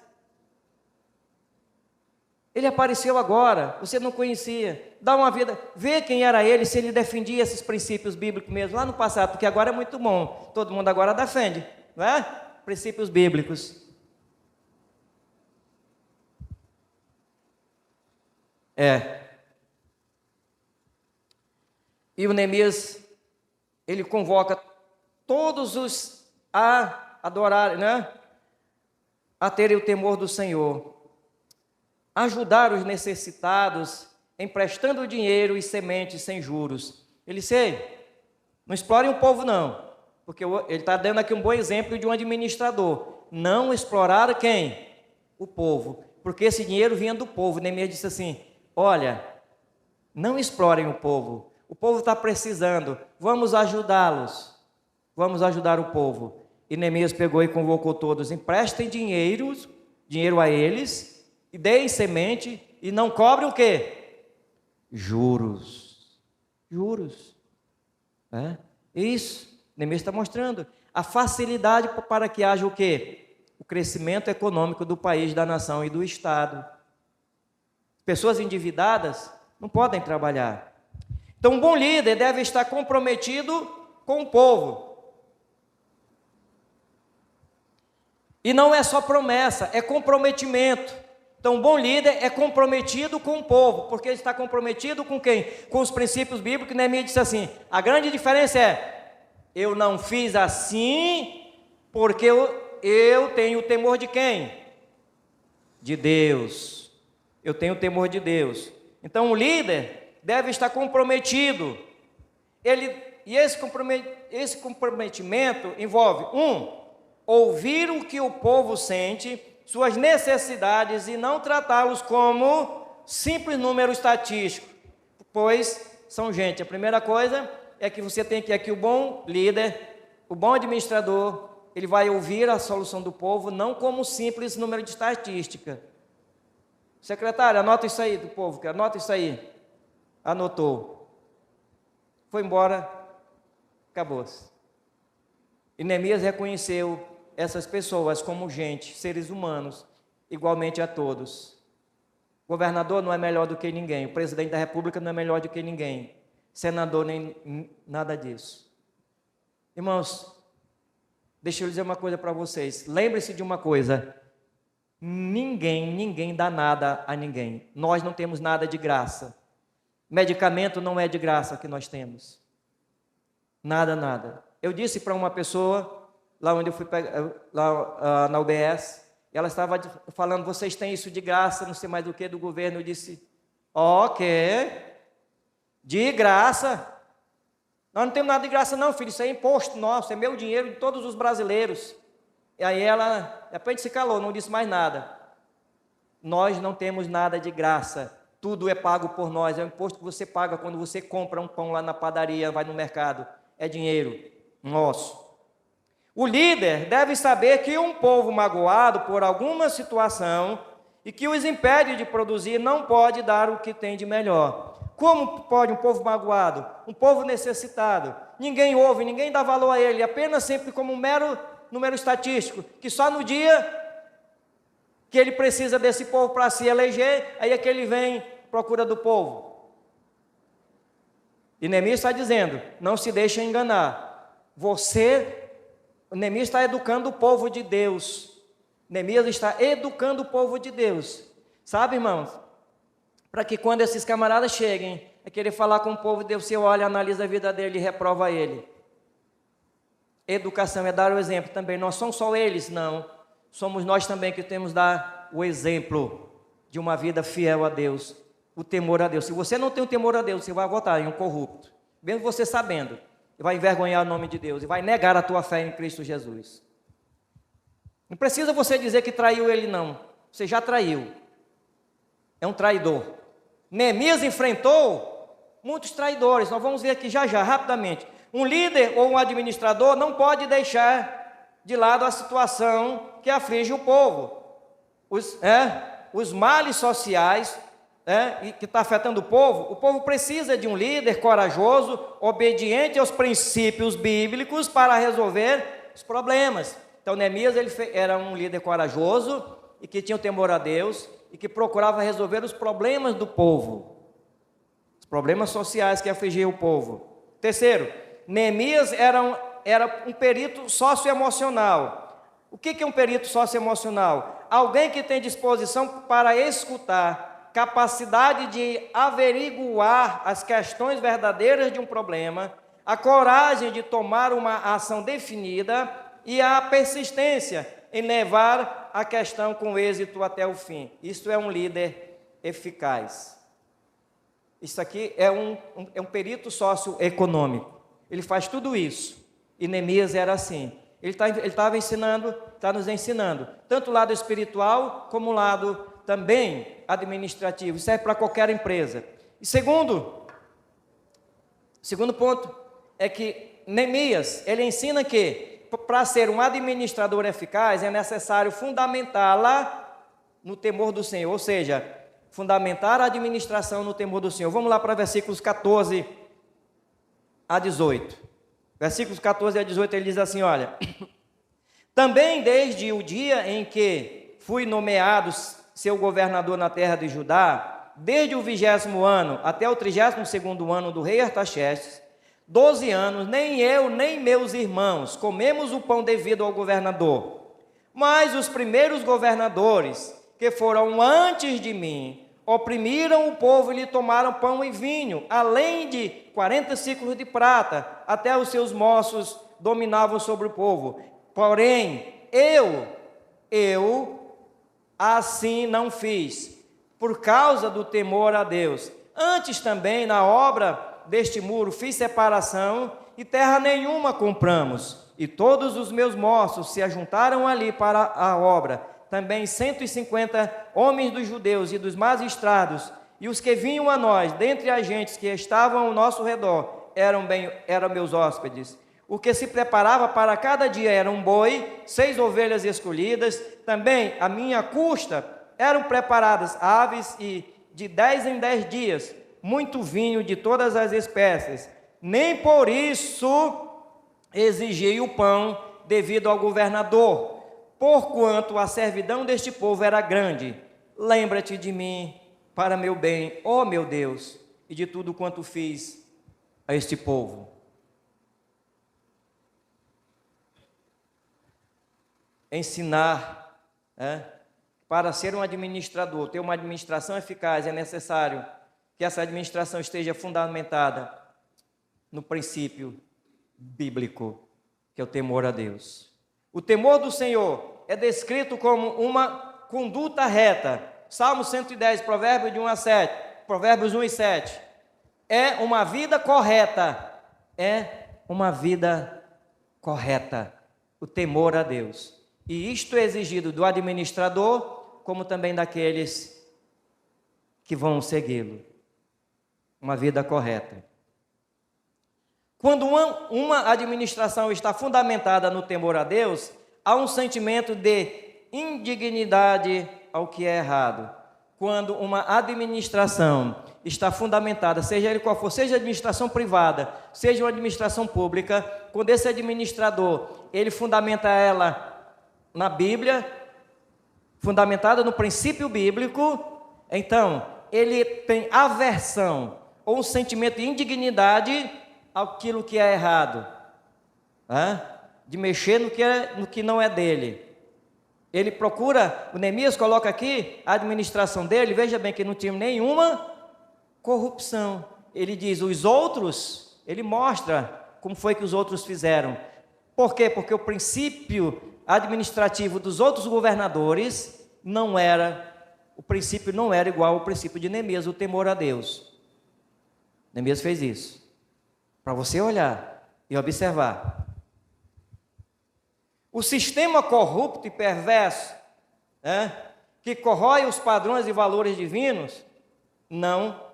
Ele apareceu agora, você não conhecia. Dá uma vida, vê quem era ele, se ele defendia esses princípios bíblicos mesmo, lá no passado, porque agora é muito bom. Todo mundo agora defende, não é? Princípios bíblicos. E o Neemias, ele convoca todos a adorarem, né? A terem o temor do Senhor, ajudar os necessitados, emprestando dinheiro e sementes sem juros. Ele disse, não explorem o povo não, porque ele está dando aqui um bom exemplo de um administrador. Não explorar quem? O povo, porque esse dinheiro vinha do povo. Neemias disse assim, olha, não explorem o povo está precisando, vamos ajudá-los, vamos ajudar o povo. E Neemias pegou e convocou todos, emprestem dinheiro a eles, e deem semente, e não cobrem o quê? Juros. Isso, Neemias está mostrando, a facilidade para que haja o quê? O crescimento econômico do país, da nação e do Estado. Pessoas endividadas não podem trabalhar. Então, um bom líder deve estar comprometido com o povo. E não é só promessa, é comprometimento. Então, um bom líder é comprometido com o povo, porque ele está comprometido com quem? Com os princípios bíblicos. Neemias disse assim, a grande diferença é, eu não fiz assim, porque eu tenho o temor de quem? De Deus. Eu tenho o temor de Deus. Então, o líder deve estar comprometido. Esse comprometimento envolve, ouvir o que o povo sente suas necessidades e não tratá-los como simples número estatístico, pois são gente. A primeira coisa é que você tem que o bom líder, o bom administrador, ele vai ouvir a solução do povo, não como simples número de estatística. Secretário, anota isso aí do povo, anota isso aí. Anotou. Foi embora, acabou-se. E Neemias reconheceu essas pessoas como gente, seres humanos, igualmente a todos. O governador não é melhor do que ninguém, o presidente da república não é melhor do que ninguém, senador nem nada disso. Irmãos, deixa eu dizer uma coisa para vocês, lembre-se de uma coisa, ninguém dá nada a ninguém, nós não temos nada de graça, medicamento não é de graça que nós temos, nada. Eu disse para uma pessoa, lá onde eu fui, lá na UBS, ela estava falando, vocês têm isso de graça, não sei mais do que, do governo. Eu disse, ok, de graça? Nós não temos nada de graça não, filho, isso é imposto nosso, é meu dinheiro de todos os brasileiros. E aí ela, de repente se calou, não disse mais nada. Nós não temos nada de graça, tudo é pago por nós, é o imposto que você paga quando você compra um pão lá na padaria, vai no mercado, é dinheiro nosso. O líder deve saber que um povo magoado por alguma situação e que os impede de produzir não pode dar o que tem de melhor. Como pode um povo magoado, um povo necessitado, ninguém ouve, ninguém dá valor a ele, apenas sempre como um mero número estatístico, que só no dia que ele precisa desse povo para se eleger, aí é que ele vem à procura do povo. E Neemias está dizendo, não se deixe enganar, Neemias está educando o povo de Deus. Neemias está educando o povo de Deus. Sabe, irmãos? Para que quando esses camaradas cheguem a querer falar com o povo de Deus, você olha, analisa a vida dele e reprova ele. Educação é dar o exemplo também. Não são só eles, não. Somos nós também que temos que dar o exemplo de uma vida fiel a Deus. O temor a Deus. Se você não tem o temor a Deus, você vai votar em um corrupto. Mesmo você sabendo. E vai envergonhar o nome de Deus, e vai negar a tua fé em Cristo Jesus. Não precisa você dizer que traiu ele não, você já traiu, é um traidor. Neemias enfrentou muitos traidores, nós vamos ver aqui já, rapidamente. Um líder ou um administrador não pode deixar de lado a situação que aflige o povo, os males sociais, que está afetando o povo precisa de um líder corajoso, obediente aos princípios bíblicos para resolver os problemas. Então Neemias era um líder corajoso e que tinha o temor a Deus e que procurava resolver os problemas do povo, os problemas sociais que afligiam o povo. Terceiro, Neemias era um perito socioemocional. O que é um perito socioemocional? Alguém que tem disposição para escutar, capacidade de averiguar as questões verdadeiras de um problema, a coragem de tomar uma ação definida e a persistência em levar a questão com êxito até o fim. Isso é um líder eficaz. Isso aqui é um perito socioeconômico. Ele faz tudo isso. E Neemias era assim. Ele estava ensinando, está nos ensinando, tanto o lado espiritual como o lado também administrativo, serve para qualquer empresa. E segundo ponto é que Neemias, ele ensina que para ser um administrador eficaz é necessário fundamentá-la no temor do Senhor, ou seja, fundamentar a administração no temor do Senhor. Vamos lá para versículos 14 a 18. Versículos 14 a 18 ele diz assim, olha: também desde o dia em que fui nomeado seu governador na terra de Judá, desde o 20º ano até o 32º ano do rei Artaxerxes, 12 anos, nem eu nem meus irmãos comemos o pão devido ao governador. Mas os primeiros governadores, que foram antes de mim, oprimiram o povo e lhe tomaram pão e vinho, além de 40 ciclos de prata, até os seus moços dominavam sobre o povo. Porém, eu assim não fiz, por causa do temor a Deus. Antes também, na obra deste muro, fiz separação e terra nenhuma compramos. E todos os meus moços se ajuntaram ali para a obra. também 150 homens dos judeus e dos magistrados, e os que vinham a nós, dentre as gentes que estavam ao nosso redor, eram meus hóspedes. O que se preparava para cada dia era um boi, 6 ovelhas escolhidas, também à minha custa eram preparadas aves, e de 10 em 10 dias, muito vinho de todas as espécies. Nem por isso exigi o pão devido ao governador, porquanto a servidão deste povo era grande. Lembra-te de mim para meu bem, ó meu Deus, e de tudo quanto fiz a este povo. Ensinar, para ser um administrador, ter uma administração eficaz, é necessário que essa administração esteja fundamentada no princípio bíblico, que é o temor a Deus. O temor do Senhor é descrito como uma conduta reta. Salmo 110, Provérbios de 1 a 7, Provérbios 1 e 7. É uma vida correta. É uma vida correta. O temor a Deus. E isto é exigido do administrador, como também daqueles que vão segui-lo. Uma vida correta. Quando uma administração está fundamentada no temor a Deus, há um sentimento de indignidade ao que é errado. Quando uma administração está fundamentada, seja ele qual for, seja administração privada, seja uma administração pública, quando esse administrador, ele fundamenta ela na Bíblia, fundamentada no princípio bíblico, então ele tem aversão ou um sentimento de indignidade aquilo que é errado, de mexer no que não é dele. Ele procura, o Neemias coloca aqui a administração dele, veja bem que não tinha nenhuma corrupção. Ele diz, os outros, ele mostra como foi que os outros fizeram. Por quê? Porque o princípio administrativo dos outros governadores o princípio não era igual ao princípio de Neemias, o temor a Deus. Neemias fez isso, para você olhar e observar. O sistema corrupto e perverso, que corrói os padrões e valores divinos, não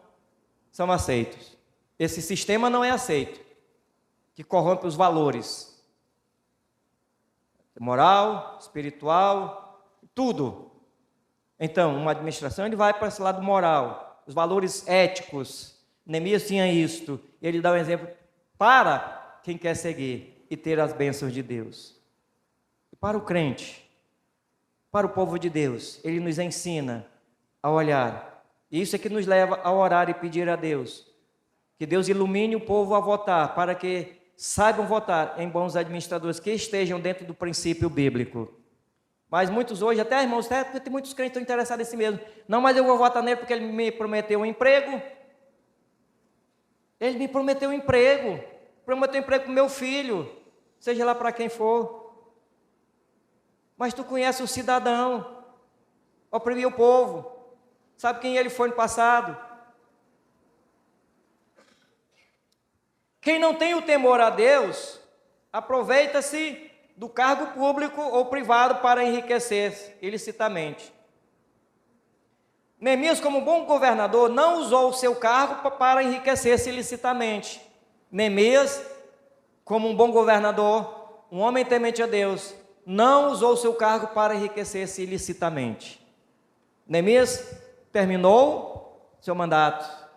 são aceitos. Esse sistema não é aceito, que corrompe os valores moral, espiritual, tudo. Então, uma administração, ele vai para esse lado moral, os valores éticos. Neemias tinha isto, ele dá um exemplo para quem quer seguir e ter as bênçãos de Deus. E para o crente, para o povo de Deus, ele nos ensina a olhar. E isso é que nos leva a orar e pedir a Deus, que Deus ilumine o povo a votar, para que saibam votar em bons administradores que estejam dentro do princípio bíblico. Mas muitos hoje, até irmãos, tem muitos crentes que estão interessados em si mesmo. Não, mas eu vou votar nele porque ele me prometeu um emprego. Ele me prometeu um emprego. Prometeu um emprego para o meu filho, seja lá para quem for. Mas tu conhece o cidadão, oprimiu o povo. Sabe quem ele foi no passado? Quem não tem o temor a Deus, aproveita-se do cargo público ou privado para enriquecer ilicitamente. Neemias, como bom governador, não usou o seu cargo para enriquecer-se ilicitamente. Neemias, como um bom governador, um homem temente a Deus, não usou o seu cargo para enriquecer-se ilicitamente. Neemias terminou seu mandato.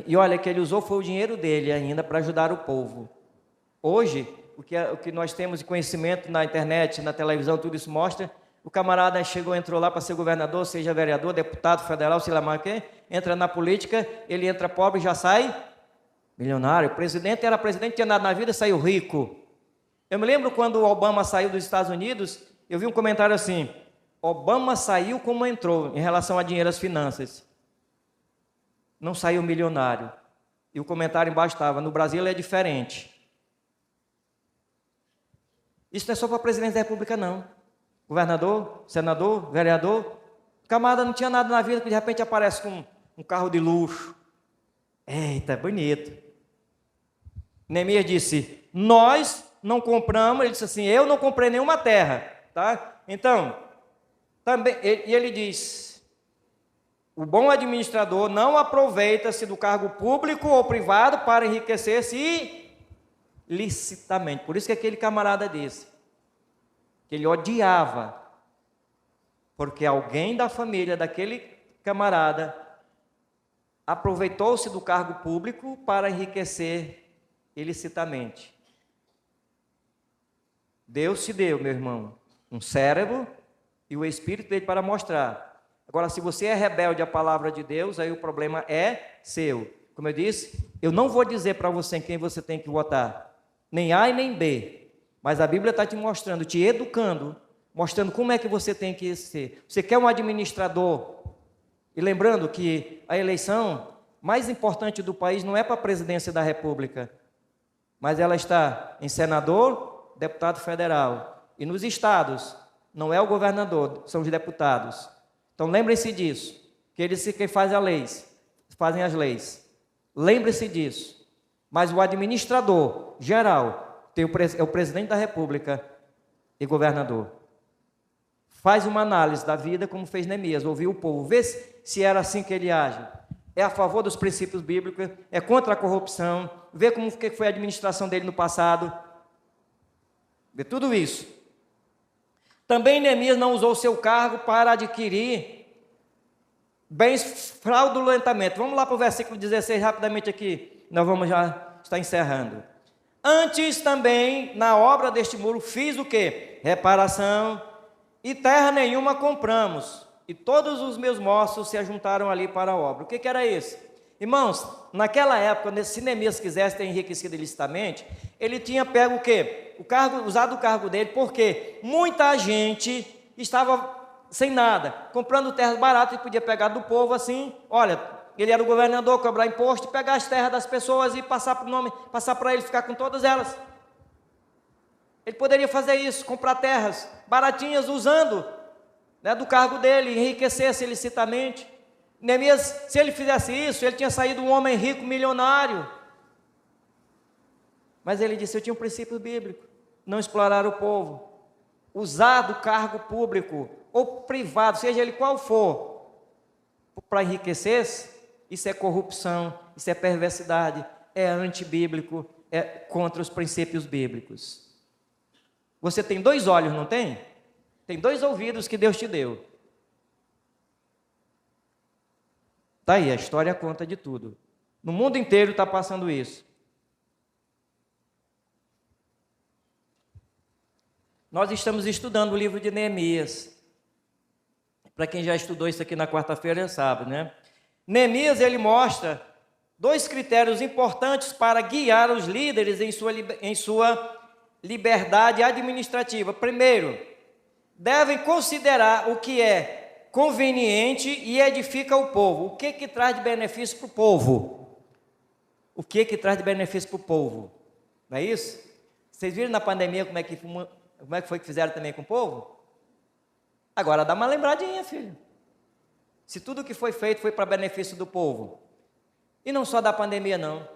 E olha, que ele usou foi o dinheiro dele ainda para ajudar o povo. Hoje, o que nós temos de conhecimento na internet, na televisão, tudo isso mostra, o camarada entrou lá para ser governador, seja vereador, deputado federal, sei lá mais o quê, entra na política, ele entra pobre e já sai milionário. O presidente era presidente, tinha nada na vida, saiu rico. Eu me lembro quando o Obama saiu dos Estados Unidos, eu vi um comentário assim, Obama saiu como entrou em relação a dinheiro, às finanças. Não saiu milionário. E o comentário embaixo estava, no Brasil ele é diferente. Isso não é só para presidente da república não. Governador, senador, vereador. O camarada não tinha nada na vida, que de repente aparece com um carro de luxo. Eita, bonito. Neemias disse, nós não compramos, ele disse assim, eu não comprei nenhuma terra, tá? Então, Também, e ele diz: o bom administrador não aproveita-se do cargo público ou privado para enriquecer-se ilicitamente. Por isso que aquele camarada disse que ele odiava, porque alguém da família daquele camarada aproveitou-se do cargo público para enriquecer ilicitamente. Deus te deu, meu irmão, um cérebro e o Espírito dele para mostrar. Agora, se você é rebelde à palavra de Deus, aí o problema é seu. Como eu disse, eu não vou dizer para você em quem você tem que votar, nem A e nem B, mas a Bíblia está te mostrando, te educando, mostrando como é que você tem que ser. Você quer um administrador? E lembrando que a eleição mais importante do país não é para a presidência da República, mas ela está em senador, deputado federal. E nos estados, não é o governador, são os deputados. Então lembrem-se disso, que eles quem fazem as leis. Lembre-se disso. Mas o administrador geral é o presidente da República e governador. Faz uma análise da vida como fez Neemias, ouviu o povo, vê se era assim que ele age. É a favor dos princípios bíblicos, é contra a corrupção, vê como foi a administração dele no passado. Vê tudo isso. Também Neemias não usou seu cargo para adquirir bens fraudulentamente. Vamos lá para o versículo 16 rapidamente aqui, nós vamos já estar encerrando. Antes também, na obra deste muro, fiz o quê? Reparação, e terra nenhuma compramos, e todos os meus moços se ajuntaram ali para a obra. O que era isso? Irmãos, naquela época, se Neemias quisesse ter enriquecido ilicitamente, ele tinha pego o quê? Usado o cargo dele, porque muita gente estava sem nada, comprando terras baratas e podia pegar do povo assim, olha, ele era o governador, cobrar imposto, pegar as terras das pessoas e passar para ele ficar com todas elas. Ele poderia fazer isso, comprar terras baratinhas usando, né, do cargo dele, enriquecer-se ilicitamente. Neemias, se ele fizesse isso, ele tinha saído um homem rico, milionário. Mas ele disse, eu tinha um princípio bíblico, não explorar o povo, usar do cargo público ou privado, seja ele qual for, para enriquecer-se. Isso é corrupção, isso é perversidade, é antibíblico, é contra os princípios bíblicos. Você tem 2 olhos, não tem? Tem 2 ouvidos que Deus te deu. Está aí, a história conta de tudo. No mundo inteiro está passando isso. Nós estamos estudando o livro de Neemias. Para quem já estudou isso aqui na quarta-feira, já sabe, né? Neemias, ele mostra 2 critérios importantes para guiar os líderes em sua liberdade administrativa. Primeiro, devem considerar o que é conveniente e edifica o povo. O que traz de benefício para o povo? O que traz de benefício para o povo? Não é isso? Vocês viram na pandemia como é que foi que fizeram também com o povo? Agora dá uma lembradinha, filho. Se tudo que foi feito foi para benefício do povo, e não só da pandemia não,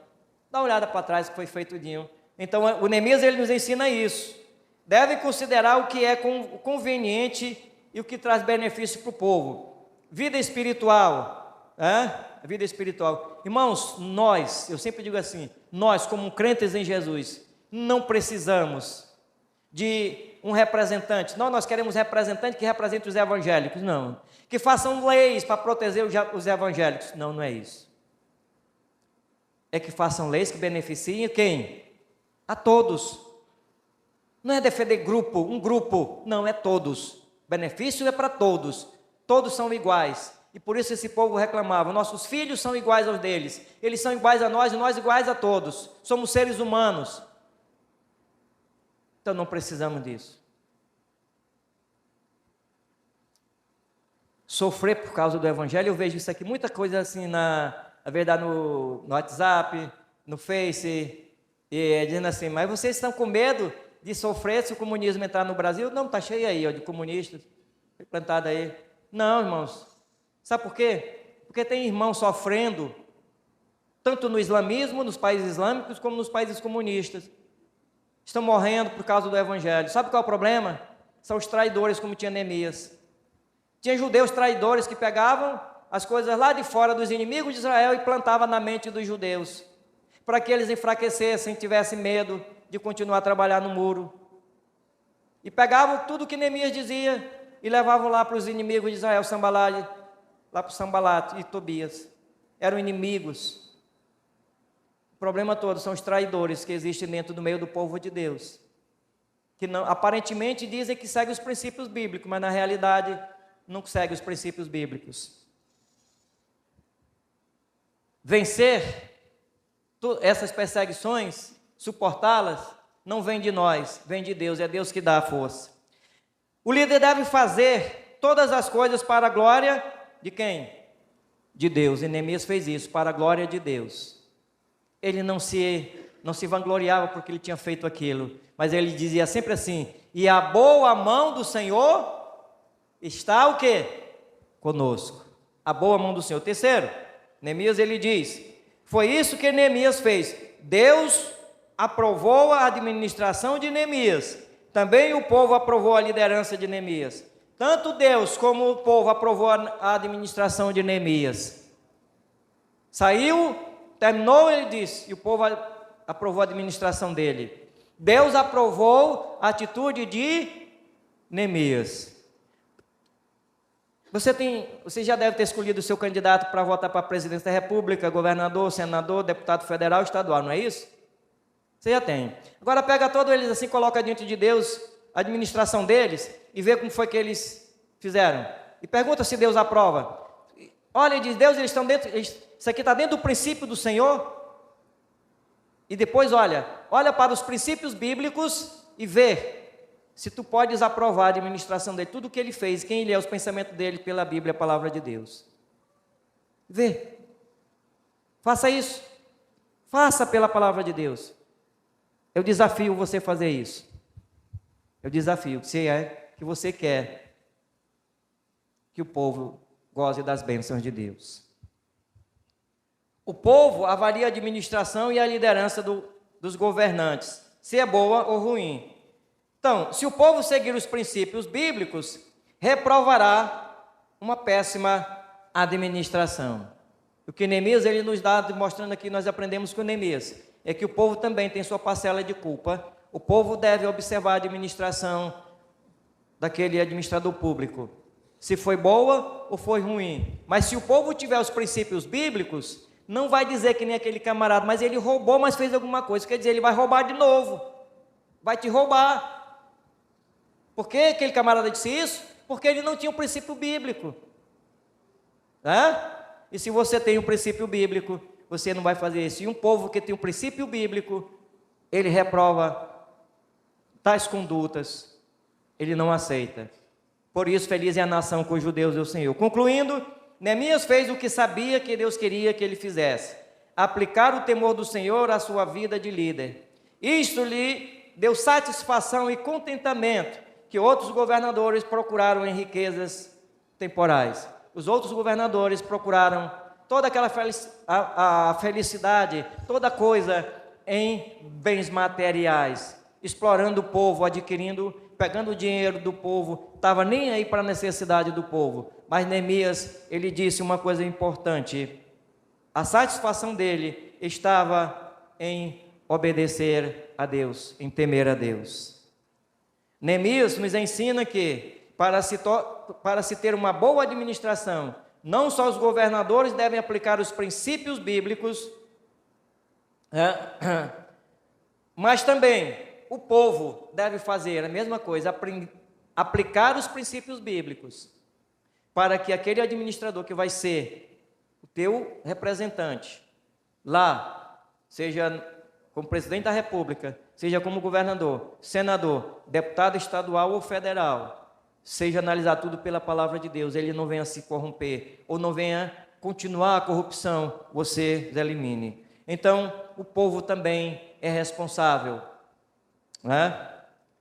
dá uma olhada para trás que foi feito tudinho. Então o Neemias ele nos ensina isso. Deve considerar o que é conveniente e o que traz benefício para o povo. Vida espiritual, vida espiritual. Irmãos, eu sempre digo assim, nós como crentes em Jesus, não precisamos de um representante. Nós queremos representante que represente os evangélicos, não. Que façam leis para proteger os evangélicos. Não, não é isso. É que façam leis que beneficiem quem? A todos. Não é defender um grupo, não, é todos. Benefício é para todos. Todos são iguais. E por isso esse povo reclamava, nossos filhos são iguais aos deles. Eles são iguais a nós e nós iguais a todos. Somos seres humanos. Então não precisamos disso. Sofrer por causa do evangelho, eu vejo isso aqui, muita coisa assim na verdade no WhatsApp, no Face, e dizendo assim, mas vocês estão com medo de sofrer se o comunismo entrar no Brasil? Não, está cheio aí, de comunistas, plantado aí. Não, irmãos, sabe por quê? Porque tem irmãos sofrendo, tanto no islamismo, nos países islâmicos, como nos países comunistas. Estão morrendo por causa do evangelho. Sabe qual é o problema? São os traidores, como tinha Neemias. Tinha judeus traidores que pegavam as coisas lá de fora dos inimigos de Israel e plantavam na mente dos judeus, para que eles enfraquecessem, tivessem medo de continuar a trabalhar no muro. E pegavam tudo que Neemias dizia e levavam lá para os inimigos de Israel, lá para o Sambalat e Tobias. Eram inimigos. O problema todo são os traidores que existem dentro do meio do povo de Deus, que não, aparentemente dizem que seguem os princípios bíblicos, mas na realidade não seguem os princípios bíblicos. Vencer essas perseguições, suportá-las, não vem de nós, vem de Deus, é Deus que dá a força. O líder deve fazer todas as coisas para a glória de quem? De Deus. E Neemias fez isso, para a glória de Deus. Ele não se vangloriava porque ele tinha feito aquilo, mas ele dizia sempre assim: e a boa mão do Senhor está o quê? Conosco. A boa mão do Senhor. Terceiro, Neemias ele diz: foi isso que Neemias fez. Deus aprovou a administração de Neemias. Também o povo aprovou a liderança de Neemias. Tanto Deus como o povo aprovou a administração de Neemias. Saiu, terminou, ele disse, e o povo aprovou a administração dele. Deus aprovou a atitude de Neemias. Você já deve ter escolhido o seu candidato para votar para a presidência da República, governador, senador, deputado federal, estadual, não é isso? Você já tem. Agora pega todos eles assim, coloca diante de Deus a administração deles e vê como foi que eles fizeram. E pergunta se Deus aprova. Olha, e diz, Deus, eles estão dentro, isso aqui está dentro do princípio do Senhor. E depois olha para os princípios bíblicos e vê se tu podes aprovar a administração dele, tudo o que ele fez, quem ele é, os pensamentos dele pela Bíblia, a palavra de Deus. Vê. Faça isso. Faça pela palavra de Deus. Eu desafio você a fazer isso. Eu desafio que você quer que o povo goze das bênçãos de Deus. O povo avalia a administração e a liderança dos governantes, se é boa ou ruim. Então, se o povo seguir os princípios bíblicos, reprovará uma péssima administração. O que Neemias ele nos dá, mostrando aqui, nós aprendemos com Neemias, é que o povo também tem sua parcela de culpa. O povo deve observar a administração daquele administrador público, se foi boa ou foi ruim. Mas se o povo tiver os princípios bíblicos, não vai dizer que nem aquele camarada, mas ele roubou, mas fez alguma coisa. Quer dizer, ele vai roubar de novo, vai te roubar. Por que aquele camarada disse isso? Porque ele não tinha um princípio bíblico. E se você tem um princípio bíblico, você não vai fazer isso. E um povo que tem um princípio bíblico, ele reprova tais condutas, ele não aceita. Por isso, feliz é a nação cujo Deus é o Senhor. Concluindo, Neemias fez o que sabia que Deus queria que ele fizesse: aplicar o temor do Senhor à sua vida de líder. Isto lhe deu satisfação e contentamento que outros governadores procuraram em riquezas temporais. Os outros governadores procuraram toda aquela felicidade, toda coisa em bens materiais, explorando o povo, adquirindo, pegando o dinheiro do povo, estava nem aí para a necessidade do povo. Mas Neemias, ele disse uma coisa importante: a satisfação dele estava em obedecer a Deus, em temer a Deus. Neemias nos ensina que para se ter uma boa administração, não só os governadores devem aplicar os princípios bíblicos, mas também o povo deve fazer a mesma coisa, aplicar os princípios bíblicos, para que aquele administrador que vai ser o teu representante lá, seja como presidente da República, seja como governador, senador, deputado estadual ou federal, seja analisado tudo pela palavra de Deus, ele não venha se corromper, ou não venha continuar a corrupção, você elimine. Então, o povo também é responsável, né?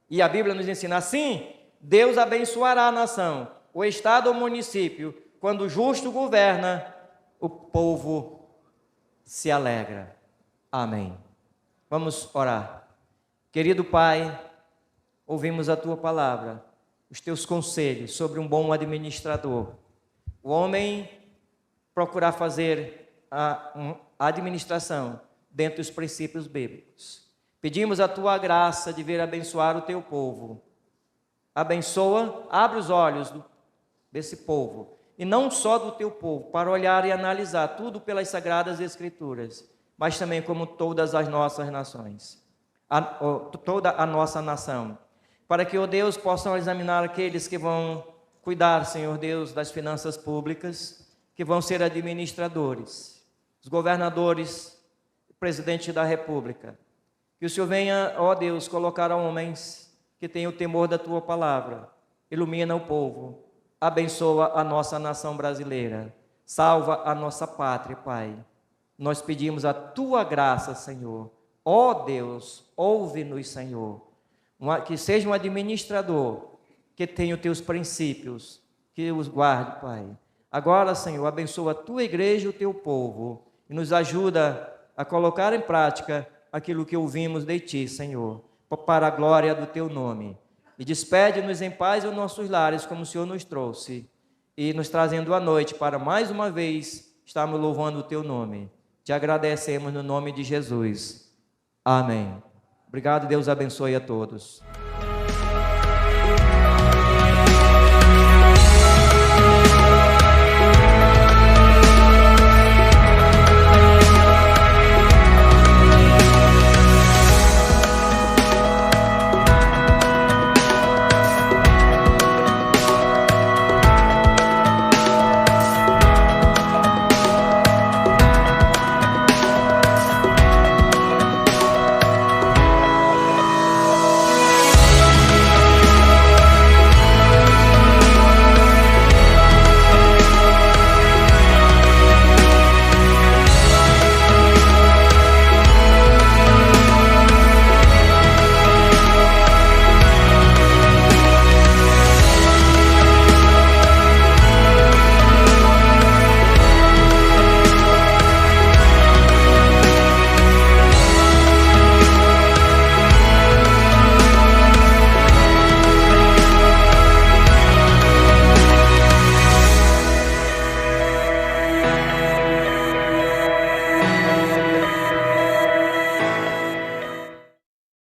E a Bíblia nos ensina assim: Deus abençoará a nação, o estado ou município, quando o justo governa, o povo se alegra. Amém. Vamos orar. Querido Pai, ouvimos a Tua palavra. os teus conselhos sobre um bom administrador. O homem procurar fazer a administração dentro dos princípios bíblicos. Pedimos a tua graça de vir abençoar o teu povo. Abençoa, abre os olhos desse povo, e não só do teu povo, para olhar e analisar tudo pelas Sagradas Escrituras, mas também como todas as nossas nações, toda a nossa nação, para que, ó Deus, possam examinar aqueles que vão cuidar, Senhor Deus, das finanças públicas, que vão ser administradores, os governadores, o presidente da República. Que o Senhor venha, ó Deus, colocar homens que tenham o temor da tua palavra, ilumina o povo, abençoa a nossa nação brasileira, salva a nossa pátria, Pai. Nós pedimos a tua graça, Senhor. Ó Deus, ouve-nos, Senhor. Que seja um administrador que tenha os teus princípios, que os guarde, Pai. Agora, Senhor, abençoa a tua igreja e o teu povo e nos ajuda a colocar em prática aquilo que ouvimos de ti, Senhor, para a glória do teu nome. E despede-nos em paz aos nossos lares, como o Senhor nos trouxe, e nos trazendo a noite para mais uma vez estarmos louvando o teu nome. Te agradecemos no nome de Jesus. Amém. Obrigado, Deus abençoe a todos.